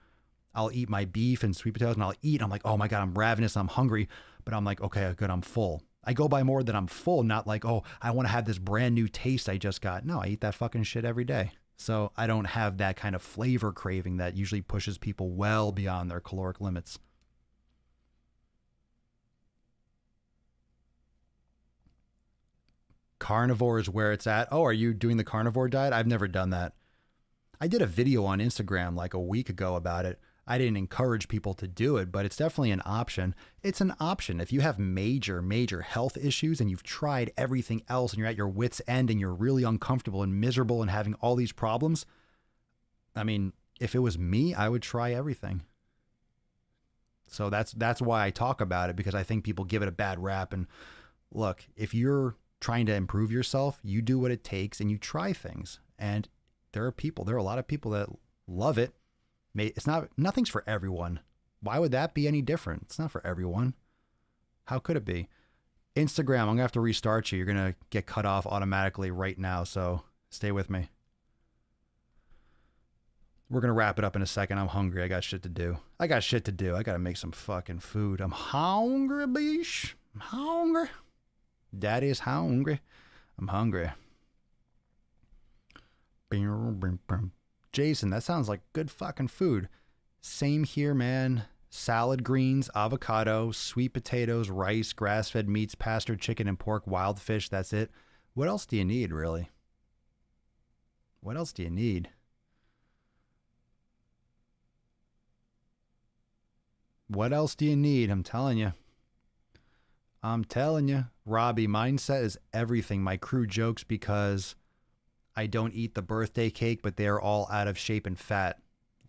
Speaker 2: I'll eat my beef and sweet potatoes and I'll eat. I'm like, oh my God, I'm ravenous. I'm hungry. But I'm like, okay, good. I'm full. I go by more than I'm full, not like, oh, I want to have this brand new taste I just got. No, I eat that fucking shit every day. So I don't have that kind of flavor craving that usually pushes people well beyond their caloric limits. Carnivore is where it's at. Oh, are you doing the carnivore diet? I've never done that. I did a video on Instagram like a week ago about it. I didn't encourage people to do it, but it's definitely an option. It's an option. If you have major health issues and you've tried everything else and you're at your wit's end and you're really uncomfortable and miserable and having all these problems, I mean, if it was me, I would try everything. So that's why I talk about it, because I think people give it a bad rap. And look, if you're trying to improve yourself, you do what it takes and you try things. And there are a lot of people that love it. Nothing's for everyone. Why would that be any different? It's not for everyone. How could it be? Instagram, I'm going to have to restart you. You're going to get cut off automatically right now, so stay with me. We're going to wrap it up in a second. I'm hungry. I got shit to do. I got to make some fucking food. I'm hungry, bish. I'm hungry. Daddy's hungry. I'm hungry. Jason, that sounds like good fucking food. Same here, man. Salad greens, avocado, sweet potatoes, rice, grass-fed meats, pastured chicken and pork, wild fish. That's it. What else do you need, really? What else do you need? What else do you need? I'm telling you. Robbie, mindset is everything. My crew jokes because I don't eat the birthday cake, but they're all out of shape and fat.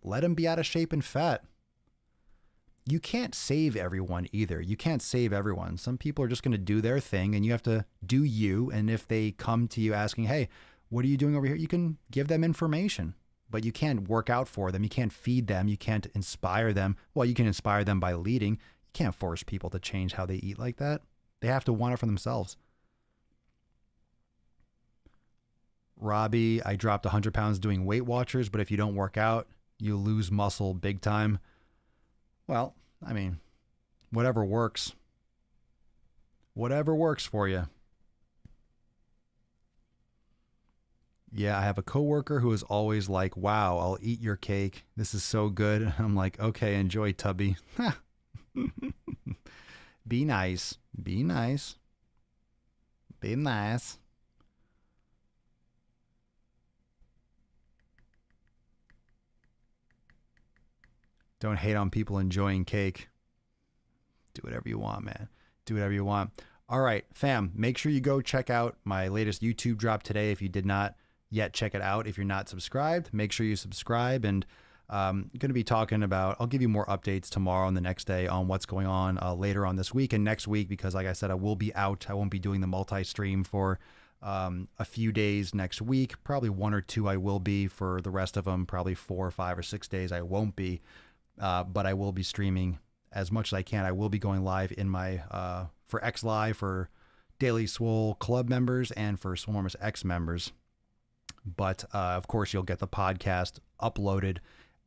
Speaker 2: Let them be out of shape and fat. You can't save everyone either. You can't save everyone. Some people are just going to do their thing and you have to do you. And if they come to you asking, hey, what are you doing over here? You can give them information, but you can't work out for them. You can't feed them. You can't inspire them. Well, you can inspire them by leading. You can't force people to change how they eat like that. They have to want it for themselves. Robbie, I dropped 100 pounds doing Weight Watchers, but if you don't work out, you lose muscle big time. Well, I mean, whatever works. Whatever works for you. Yeah, I have a coworker who is always like, wow, I'll eat your cake. This is so good. I'm like, okay, enjoy, Tubby. Be nice. Be nice. Be nice. Don't hate on people enjoying cake. Do whatever you want, man. Do whatever you want. All right, fam, make sure you go check out my latest YouTube drop today. If you did not yet check it out, if you're not subscribed, make sure you subscribe. And Going to be talking about, I'll give you more updates tomorrow and the next day on what's going on later on this week and next week, because like I said, I will be out. I won't be doing the multi-stream for a few days next week. Probably 1 or 2 I will be. For the rest of them, probably 4 or 5 or 6 days I won't be. But I will be streaming as much as I can. I will be going live in my, for X Live, for Daily Swole Club members and for Swolenormous X members. But of course, you'll get the podcast uploaded,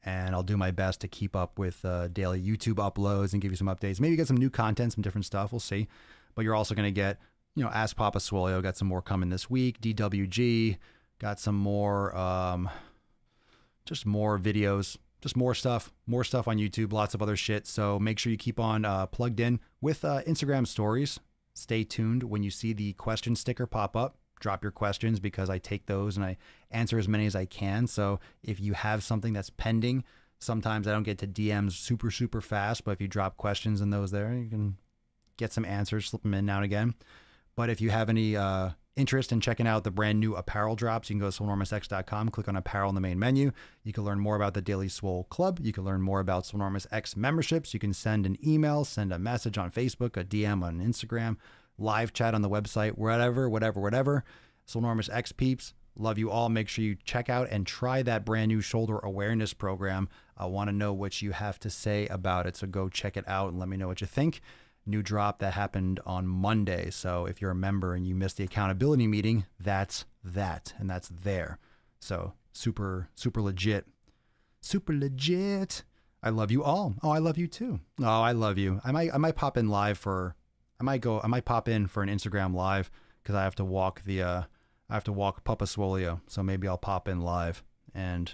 Speaker 2: and I'll do my best to keep up with daily YouTube uploads and give you some updates. Maybe get some new content, some different stuff. We'll see. But you're also going to get, you know, Ask Papa Swolio. Got some more coming this week. DWG. Got some more, just more videos. Just more stuff on YouTube, lots of other shit. So make sure you keep on plugged in with Instagram stories. Stay tuned when you see the question sticker pop up. Drop your questions, because I take those and I answer as many as I can. So if you have something that's pending, sometimes I don't get to DMs super, super fast, but if you drop questions in those there, you can get some answers, slip them in now and again. But if you have any interest in checking out the brand new apparel drops, you can go to swolenormousx.com, click on apparel in the main menu. You can learn more about the Daily Swole Club. You can learn more about Swolenormous X memberships. You can send an email, send a message on Facebook, a DM on Instagram, live chat on the website, whatever. Swolenormous X peeps, love you all. Make sure you check out and try that brand new shoulder awareness program. I want to know what you have to say about it. So go check it out and let me know what you think. New drop that happened on Monday. So if you're a member and you missed the accountability meeting, that's that, and that's there. So super, super legit. Super legit. I love you all. Oh, I love you too. Oh, I love you. I might pop in live for, I might pop in for an Instagram live, because I have to walk Papa Swolio. So maybe I'll pop in live and,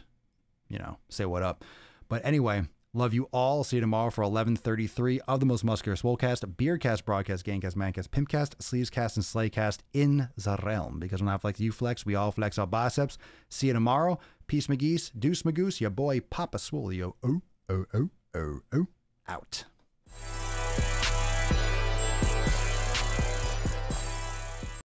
Speaker 2: you know, say what up. But anyway, love you all. See you tomorrow for 11:33 of the most muscular Swolecast, Beercast, Broadcast, Gamecast, Mancast, Pimpcast, Sleevescast, and Slaycast in the realm. Because when I flex, you flex. We all flex our biceps. See you tomorrow. Peace, McGeese. Deuce, Magoose. Your boy, Papa Swolio. Out.